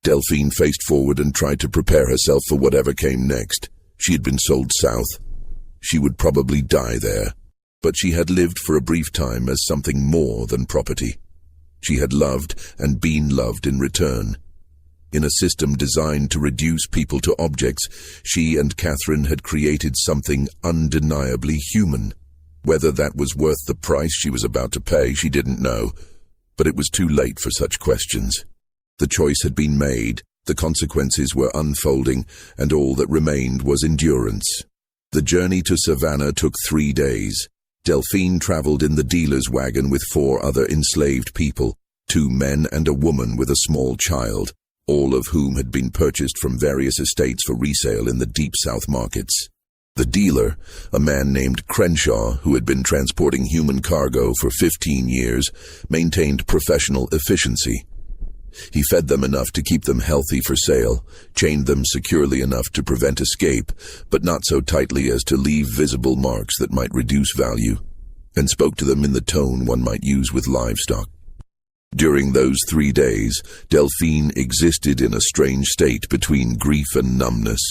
Delphine faced forward and tried to prepare herself for whatever came next. She had been sold south. She would probably die there, but she had lived for a brief time as something more than property. She had loved and been loved in return. In a system designed to reduce people to objects, she and Catherine had created something undeniably human. Whether that was worth the price she was about to pay, she didn't know, but it was too late for such questions. The choice had been made, the consequences were unfolding, and all that remained was endurance. The journey to Savannah took 3 days. Delphine traveled in the dealer's wagon with 4 other enslaved people, 2 men and a woman with a small child, all of whom had been purchased from various estates for resale in the Deep South markets. The dealer, a man named Crenshaw, who had been transporting human cargo for 15 years, maintained professional efficiency. He fed them enough to keep them healthy for sale, chained them securely enough to prevent escape, but not so tightly as to leave visible marks that might reduce value, and spoke to them in the tone one might use with livestock. During those 3 days, Delphine existed in a strange state between grief and numbness.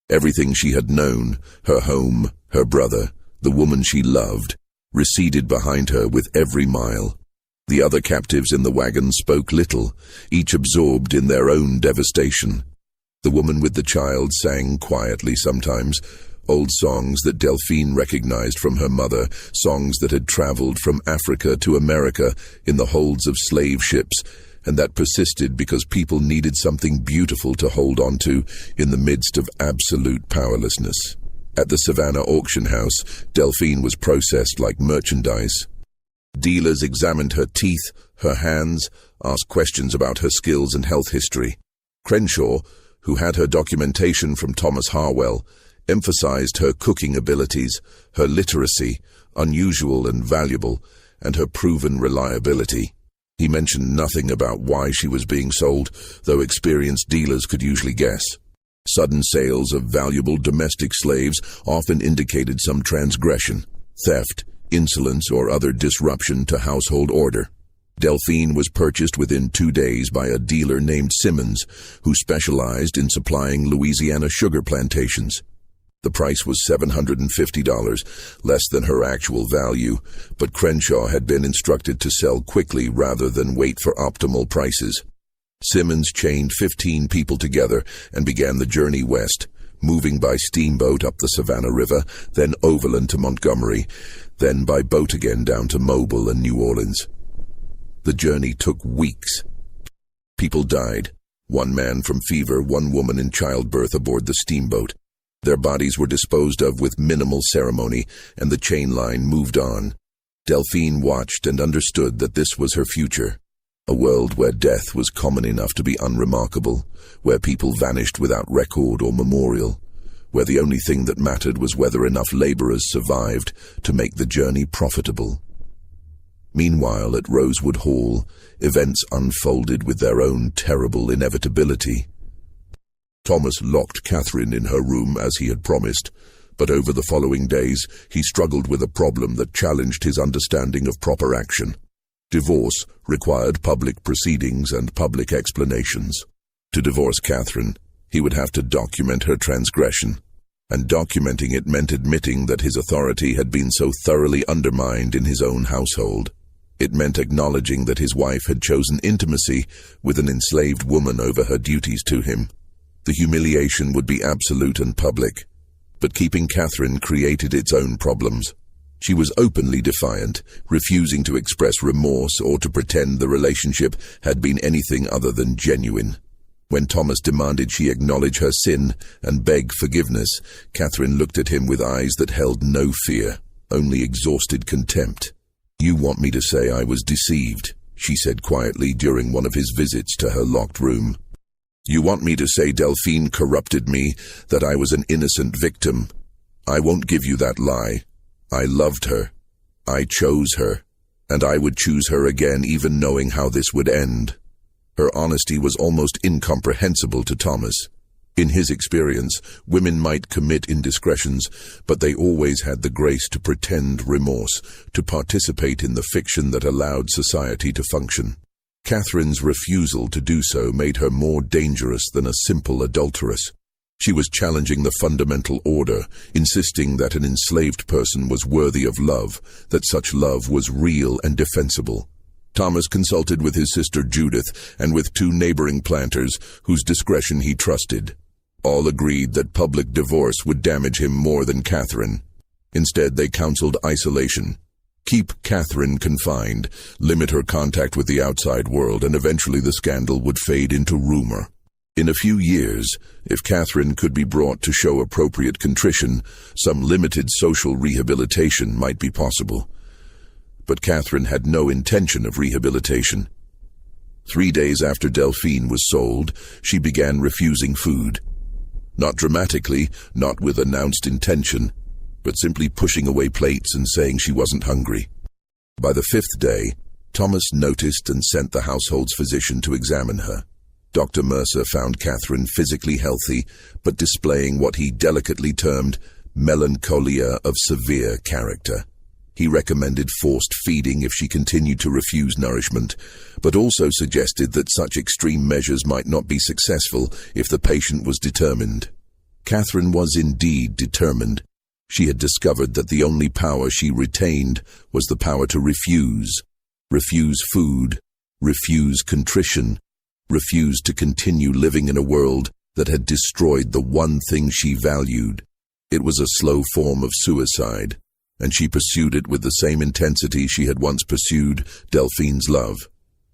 Everything she had known, her home, her brother, the woman she loved, receded behind her with every mile. The other captives in the wagon spoke little, each absorbed in their own devastation. The woman with the child sang quietly sometimes, old songs that Delphine recognized from her mother, songs that had traveled from Africa to America in the holds of slave ships, and that persisted because people needed something beautiful to hold on to in the midst of absolute powerlessness. At the Savannah auction house, Delphine was processed like merchandise. Dealers examined her teeth, her hands, asked questions about her skills and health history. Crenshaw, who had her documentation from Thomas Harwell, emphasized her cooking abilities, her literacy, unusual and valuable, and her proven reliability. He mentioned nothing about why she was being sold, though experienced dealers could usually guess. Sudden sales of valuable domestic slaves often indicated some transgression, theft, insolence, or other disruption to household order. Delphine was purchased within 2 days by a dealer named Simmons, who specialized in supplying Louisiana sugar plantations. The price was $750, less than her actual value, but Crenshaw had been instructed to sell quickly rather than wait for optimal prices. Simmons chained 15 people together and began the journey west, moving by steamboat up the Savannah River, then overland to Montgomery, then by boat again down to Mobile and New Orleans. The journey took weeks. People died, 1 man from fever, 1 woman in childbirth aboard the steamboat. Their bodies were disposed of with minimal ceremony, and the chain line moved on. Delphine watched and understood that this was her future, a world where death was common enough to be unremarkable, where people vanished without record or memorial, where the only thing that mattered was whether enough laborers survived to make the journey profitable. Meanwhile, at Rosewood Hall, events unfolded with their own terrible inevitability. Thomas locked Catherine in her room as he had promised, but over the following days he struggled with a problem that challenged his understanding of proper action. Divorce required public proceedings and public explanations. To divorce Catherine, he would have to document her transgression, and documenting it meant admitting that his authority had been so thoroughly undermined in his own household. It meant acknowledging that his wife had chosen intimacy with an enslaved woman over her duties to him. The humiliation would be absolute and public, but keeping Catherine created its own problems. She was openly defiant, refusing to express remorse or to pretend the relationship had been anything other than genuine. When Thomas demanded she acknowledge her sin and beg forgiveness, Catherine looked at him with eyes that held no fear, only exhausted contempt. "You want me to say I was deceived," she said quietly during one of his visits to her locked room. "You want me to say Delphine corrupted me, that I was an innocent victim. I won't give you that lie. I loved her. I chose her, and I would choose her again even knowing how this would end." Her honesty was almost incomprehensible to Thomas. In his experience, women might commit indiscretions, but they always had the grace to pretend remorse, to participate in the fiction that allowed society to function. Catherine's refusal to do so made her more dangerous than a simple adulteress. She was challenging the fundamental order, insisting that an enslaved person was worthy of love, that such love was real and defensible. Thomas consulted with his sister Judith and with 2 neighboring planters whose discretion he trusted. All agreed that public divorce would damage him more than Catherine. Instead, they counseled isolation. Keep Catherine confined, limit her contact with the outside world, and eventually the scandal would fade into rumor. In a few years, if Catherine could be brought to show appropriate contrition, some limited social rehabilitation might be possible. But Catherine had no intention of rehabilitation. 3 days after Delphine was sold, she began refusing food. Not dramatically, not with announced intention, but simply pushing away plates and saying she wasn't hungry. By the 5th day, Thomas noticed and sent the household's physician to examine her. Dr. Mercer found Catherine physically healthy, but displaying what he delicately termed melancholia of severe character. He recommended forced feeding if she continued to refuse nourishment, but also suggested that such extreme measures might not be successful if the patient was determined. Catherine was indeed determined. She had discovered that the only power she retained was the power to refuse. Refuse food, refuse contrition, refuse to continue living in a world that had destroyed the one thing she valued. It was a slow form of suicide, and she pursued it with the same intensity she had once pursued Delphine's love.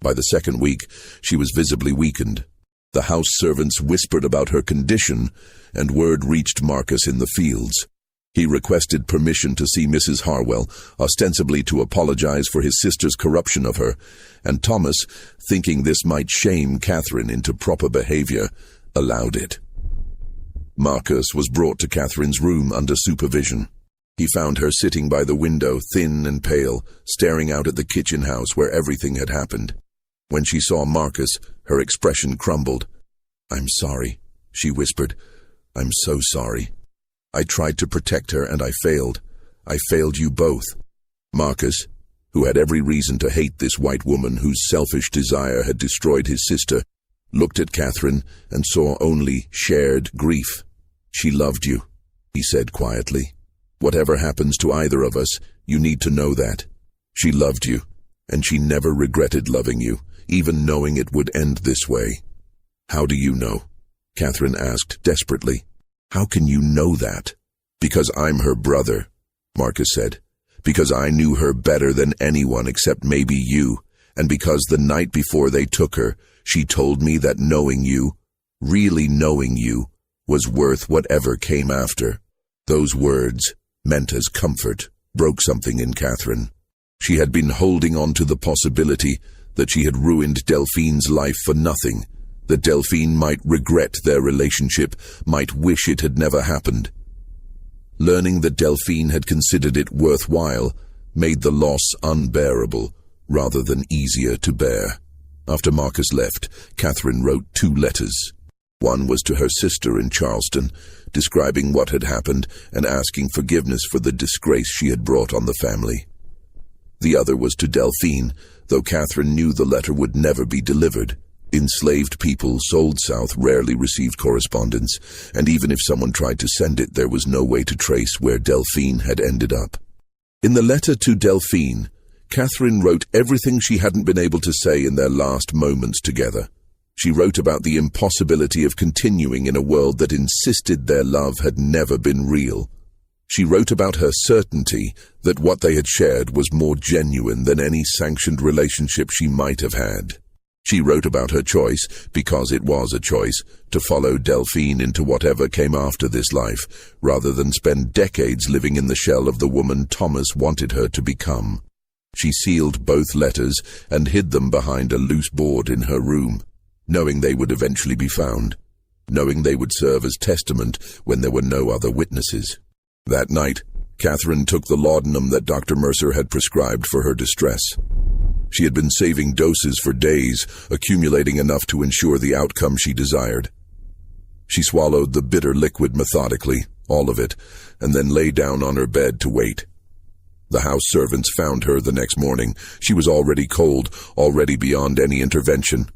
By the 2nd week, she was visibly weakened. The house servants whispered about her condition, and word reached Marcus in the fields. He requested permission to see Mrs. Harwell, ostensibly to apologize for his sister's corruption of her, and Thomas, thinking this might shame Catherine into proper behavior, allowed it. Marcus was brought to Catherine's room under supervision. He found her sitting by the window, thin and pale, staring out at the kitchen house where everything had happened. When she saw Marcus, her expression crumbled. "I'm sorry," she whispered. "I'm so sorry. I tried to protect her and I failed. I failed you both." Marcus, who had every reason to hate this white woman whose selfish desire had destroyed his sister, looked at Catherine and saw only shared grief. "She loved you," he said quietly. "Whatever happens to either of us, you need to know that. She loved you, and she never regretted loving you, even knowing it would end this way." "How do you know?" Catherine asked desperately. "How can you know that?" "Because I'm her brother," Marcus said. "Because I knew her better than anyone except maybe you, and because the night before they took her, she told me that knowing you, really knowing you, was worth whatever came after." Those words, meant as comfort, broke something in Catherine. She had been holding on to the possibility that she had ruined Delphine's life for nothing, that Delphine might regret their relationship, might wish it had never happened. Learning that Delphine had considered it worthwhile made the loss unbearable rather than easier to bear. After Marcus left, Catherine wrote 2 letters. One was to her sister in Charleston, describing what had happened and asking forgiveness for the disgrace she had brought on the family. The other was to Delphine, though Catherine knew the letter would never be delivered. Enslaved people sold south rarely received correspondence, and even if someone tried to send it, there was no way to trace where Delphine had ended up. In the letter to Delphine, Catherine wrote everything she hadn't been able to say in their last moments together. She wrote about the impossibility of continuing in a world that insisted their love had never been real. She wrote about her certainty that what they had shared was more genuine than any sanctioned relationship she might have had. She wrote about her choice, because it was a choice, to follow Delphine into whatever came after this life, rather than spend decades living in the shell of the woman Thomas wanted her to become. She sealed both letters and hid them behind a loose board in her room, knowing they would eventually be found, knowing they would serve as testament when there were no other witnesses. That night, Catherine took the laudanum that Dr. Mercer had prescribed for her distress. She had been saving doses for days, accumulating enough to ensure the outcome she desired. She swallowed the bitter liquid methodically, all of it, and then lay down on her bed to wait. The house servants found her the next morning. She was already cold, already beyond any intervention.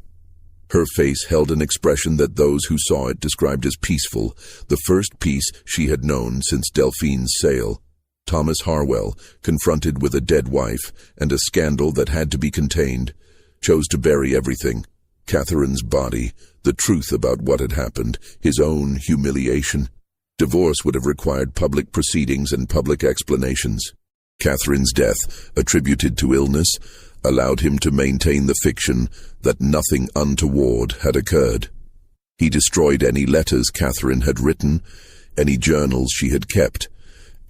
Her face held an expression that those who saw it described as peaceful, the first peace she had known since Delphine's sale. Thomas Harwell, confronted with a dead wife and a scandal that had to be contained, chose to bury everything: Catherine's body, the truth about what had happened, his own humiliation. Divorce would have required public proceedings and public explanations. Catherine's death, attributed to illness, allowed him to maintain the fiction that nothing untoward had occurred. He destroyed any letters Catherine had written, any journals she had kept,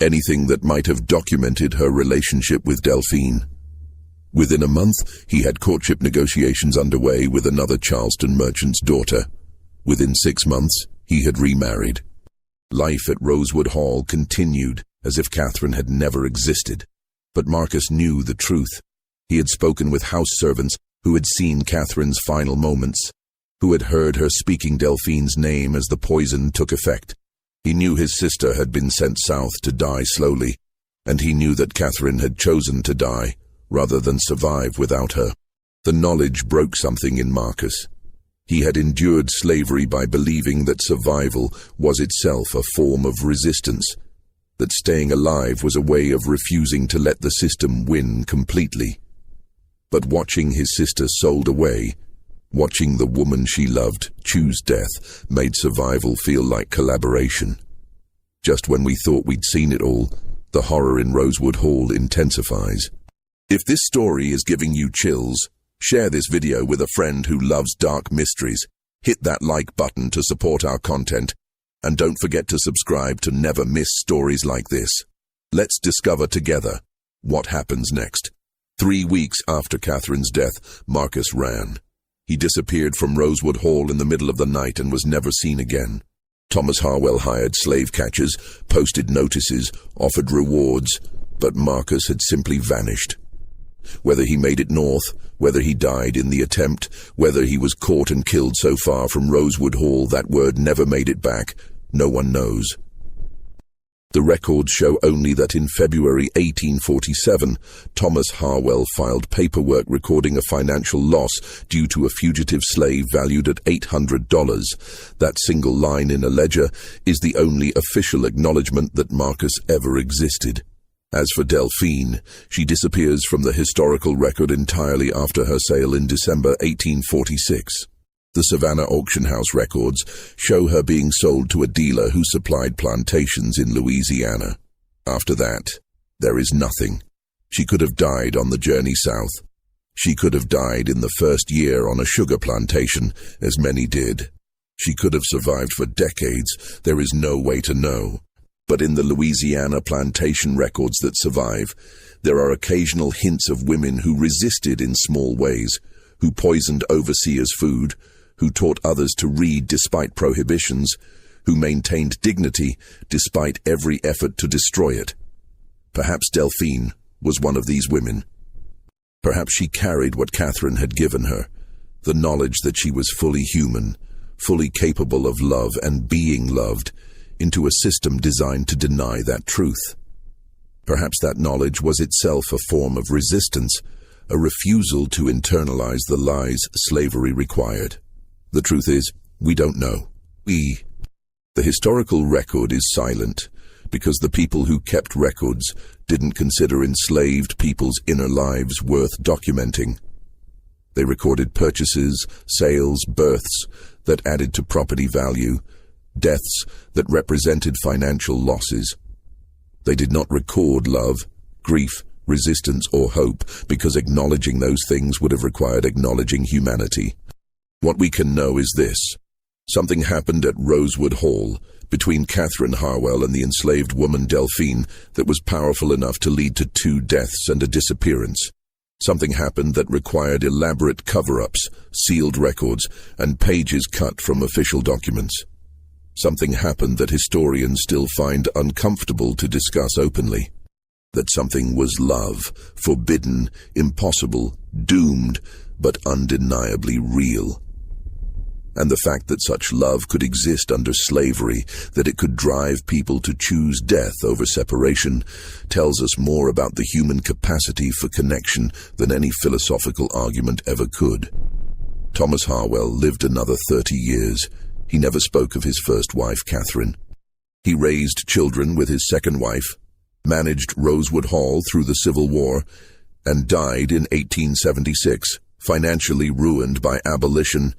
anything that might have documented her relationship with Delphine. Within a month, he had courtship negotiations underway with another Charleston merchant's daughter. Within 6 months, he had remarried. Life at Rosewood Hall continued as if Catherine had never existed. But Marcus knew the truth. He had spoken with house servants who had seen Catherine's final moments, who had heard her speaking Delphine's name as the poison took effect. He knew his sister had been sent south to die slowly, and he knew that Catherine had chosen to die rather than survive without her. The knowledge broke something in Marcus. He had endured slavery by believing that survival was itself a form of resistance, that staying alive was a way of refusing to let the system win completely. But watching his sister sold away, watching the woman she loved choose death, made survival feel like collaboration. Just when we thought we'd seen it all, the horror in Rosewood Hall intensifies. If this story is giving you chills, share this video with a friend who loves dark mysteries. Hit that like button to support our content, and don't forget to subscribe to never miss stories like this. Let's discover together what happens next. 3 weeks after Catherine's death, Marcus ran. He disappeared from Rosewood Hall in the middle of the night and was never seen again. Thomas Harwell hired slave catchers, posted notices, offered rewards, but Marcus had simply vanished. Whether he made it north, whether he died in the attempt, whether he was caught and killed so far from Rosewood Hall that word never made it back, no one knows. The records show only that in February 1847, Thomas Harwell filed paperwork recording a financial loss due to a fugitive slave valued at $800. That single line in a ledger is the only official acknowledgement that Marcus ever existed. As for Delphine, she disappears from the historical record entirely after her sale in December 1846. The Savannah auction house records show her being sold to a dealer who supplied plantations in Louisiana. After that, there is nothing. She could have died on the journey south. She could have died in the first year on a sugar plantation, as many did. She could have survived for decades. There is no way to know. But in the Louisiana plantation records that survive, there are occasional hints of women who resisted in small ways, who poisoned overseers' food, who taught others to read despite prohibitions, who maintained dignity despite every effort to destroy it. Perhaps Delphine was one of these women. Perhaps she carried what Catherine had given her, the knowledge that she was fully human, fully capable of love and being loved, into a system designed to deny that truth. Perhaps that knowledge was itself a form of resistance, a refusal to internalize the lies slavery required. The truth is, we don't know. The historical record is silent because the people who kept records didn't consider enslaved people's inner lives worth documenting. They recorded purchases, sales, births that added to property value, deaths that represented financial losses. They did not record love, grief, resistance, or hope, because acknowledging those things would have required acknowledging humanity. What we can know is this: something happened at Rosewood Hall between Catherine Harwell and the enslaved woman Delphine that was powerful enough to lead to 2 deaths and a disappearance. Something happened that required elaborate cover-ups, sealed records, and pages cut from official documents. Something happened that historians still find uncomfortable to discuss openly. That something was love, forbidden, impossible, doomed, but undeniably real. And the fact that such love could exist under slavery, that it could drive people to choose death over separation, tells us more about the human capacity for connection than any philosophical argument ever could. Thomas Harwell lived another 30 years. He never spoke of his first wife, Catherine. He raised children with his second wife, managed Rosewood Hall through the Civil War, and died in 1876, financially ruined by abolition,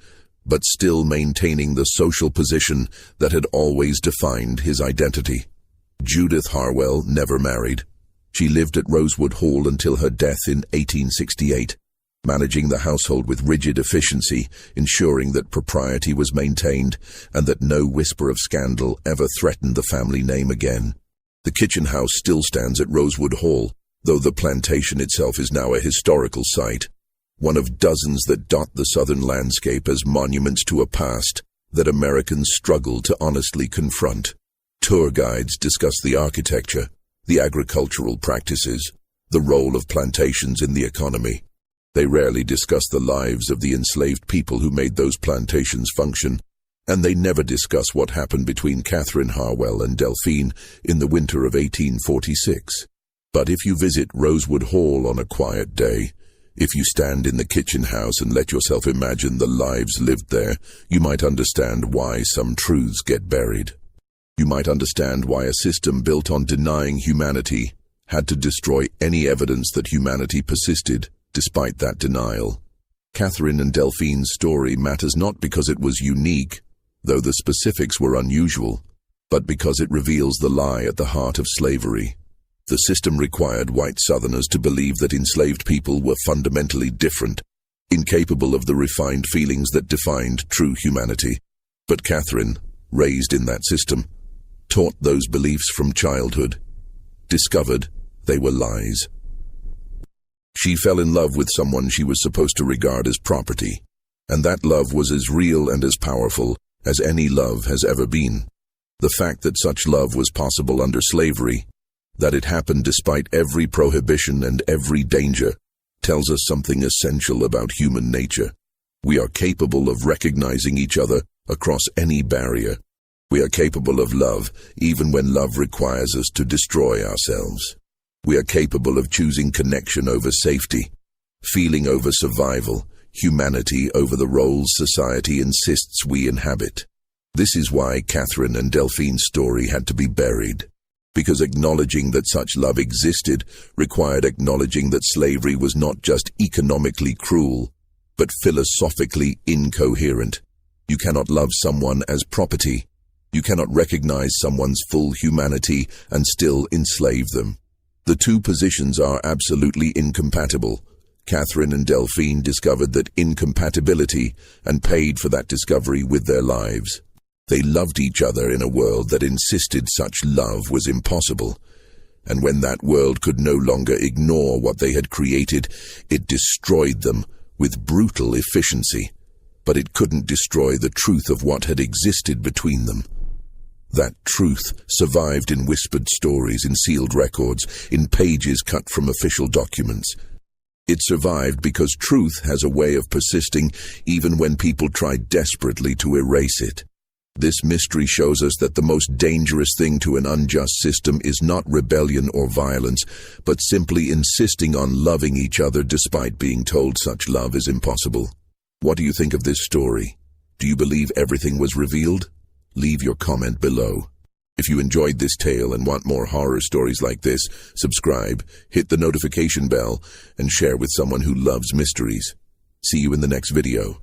but still maintaining the social position that had always defined his identity. Judith Harwell never married. She lived at Rosewood Hall until her death in 1868, managing the household with rigid efficiency, ensuring that propriety was maintained and that no whisper of scandal ever threatened the family name again. The kitchen house still stands at Rosewood Hall, though the plantation itself is now a historical site, one of dozens that dot the southern landscape as monuments to a past that Americans struggle to honestly confront. Tour guides discuss the architecture, the agricultural practices, the role of plantations in the economy. They rarely discuss the lives of the enslaved people who made those plantations function, and they never discuss what happened between Catherine Harwell and Delphine in the winter of 1846. But if you visit Rosewood Hall on a quiet day, if you stand in the kitchen house and let yourself imagine the lives lived there, you might understand why some truths get buried. You might understand why a system built on denying humanity had to destroy any evidence that humanity persisted despite that denial. Catherine and Delphine's story matters not because it was unique, though the specifics were unusual, but because it reveals the lie at the heart of slavery. The system required white Southerners to believe that enslaved people were fundamentally different, incapable of the refined feelings that defined true humanity. But Catherine, raised in that system, taught those beliefs from childhood, discovered they were lies. She fell in love with someone she was supposed to regard as property, and that love was as real and as powerful as any love has ever been. The fact that such love was possible under slavery, that it happened despite every prohibition and every danger, tells us something essential about human nature. We are capable of recognizing each other across any barrier. We are capable of love, even when love requires us to destroy ourselves. We are capable of choosing connection over safety, feeling over survival, humanity over the roles society insists we inhabit. This is why Catherine and Delphine's story had to be buried, because acknowledging that such love existed required acknowledging that slavery was not just economically cruel, but philosophically incoherent. You cannot love someone as property. You cannot recognize someone's full humanity and still enslave them. The two positions are absolutely incompatible. Catherine and Delphine discovered that incompatibility and paid for that discovery with their lives. They loved each other in a world that insisted such love was impossible. And when that world could no longer ignore what they had created, it destroyed them with brutal efficiency. But it couldn't destroy the truth of what had existed between them. That truth survived in whispered stories, in sealed records, in pages cut from official documents. It survived because truth has a way of persisting even when people try desperately to erase it. This mystery shows us that the most dangerous thing to an unjust system is not rebellion or violence, but simply insisting on loving each other despite being told such love is impossible. What do you think of this story? Do you believe everything was revealed? Leave your comment below. If you enjoyed this tale and want more horror stories like this, subscribe, hit the notification bell, and share with someone who loves mysteries. See you in the next video.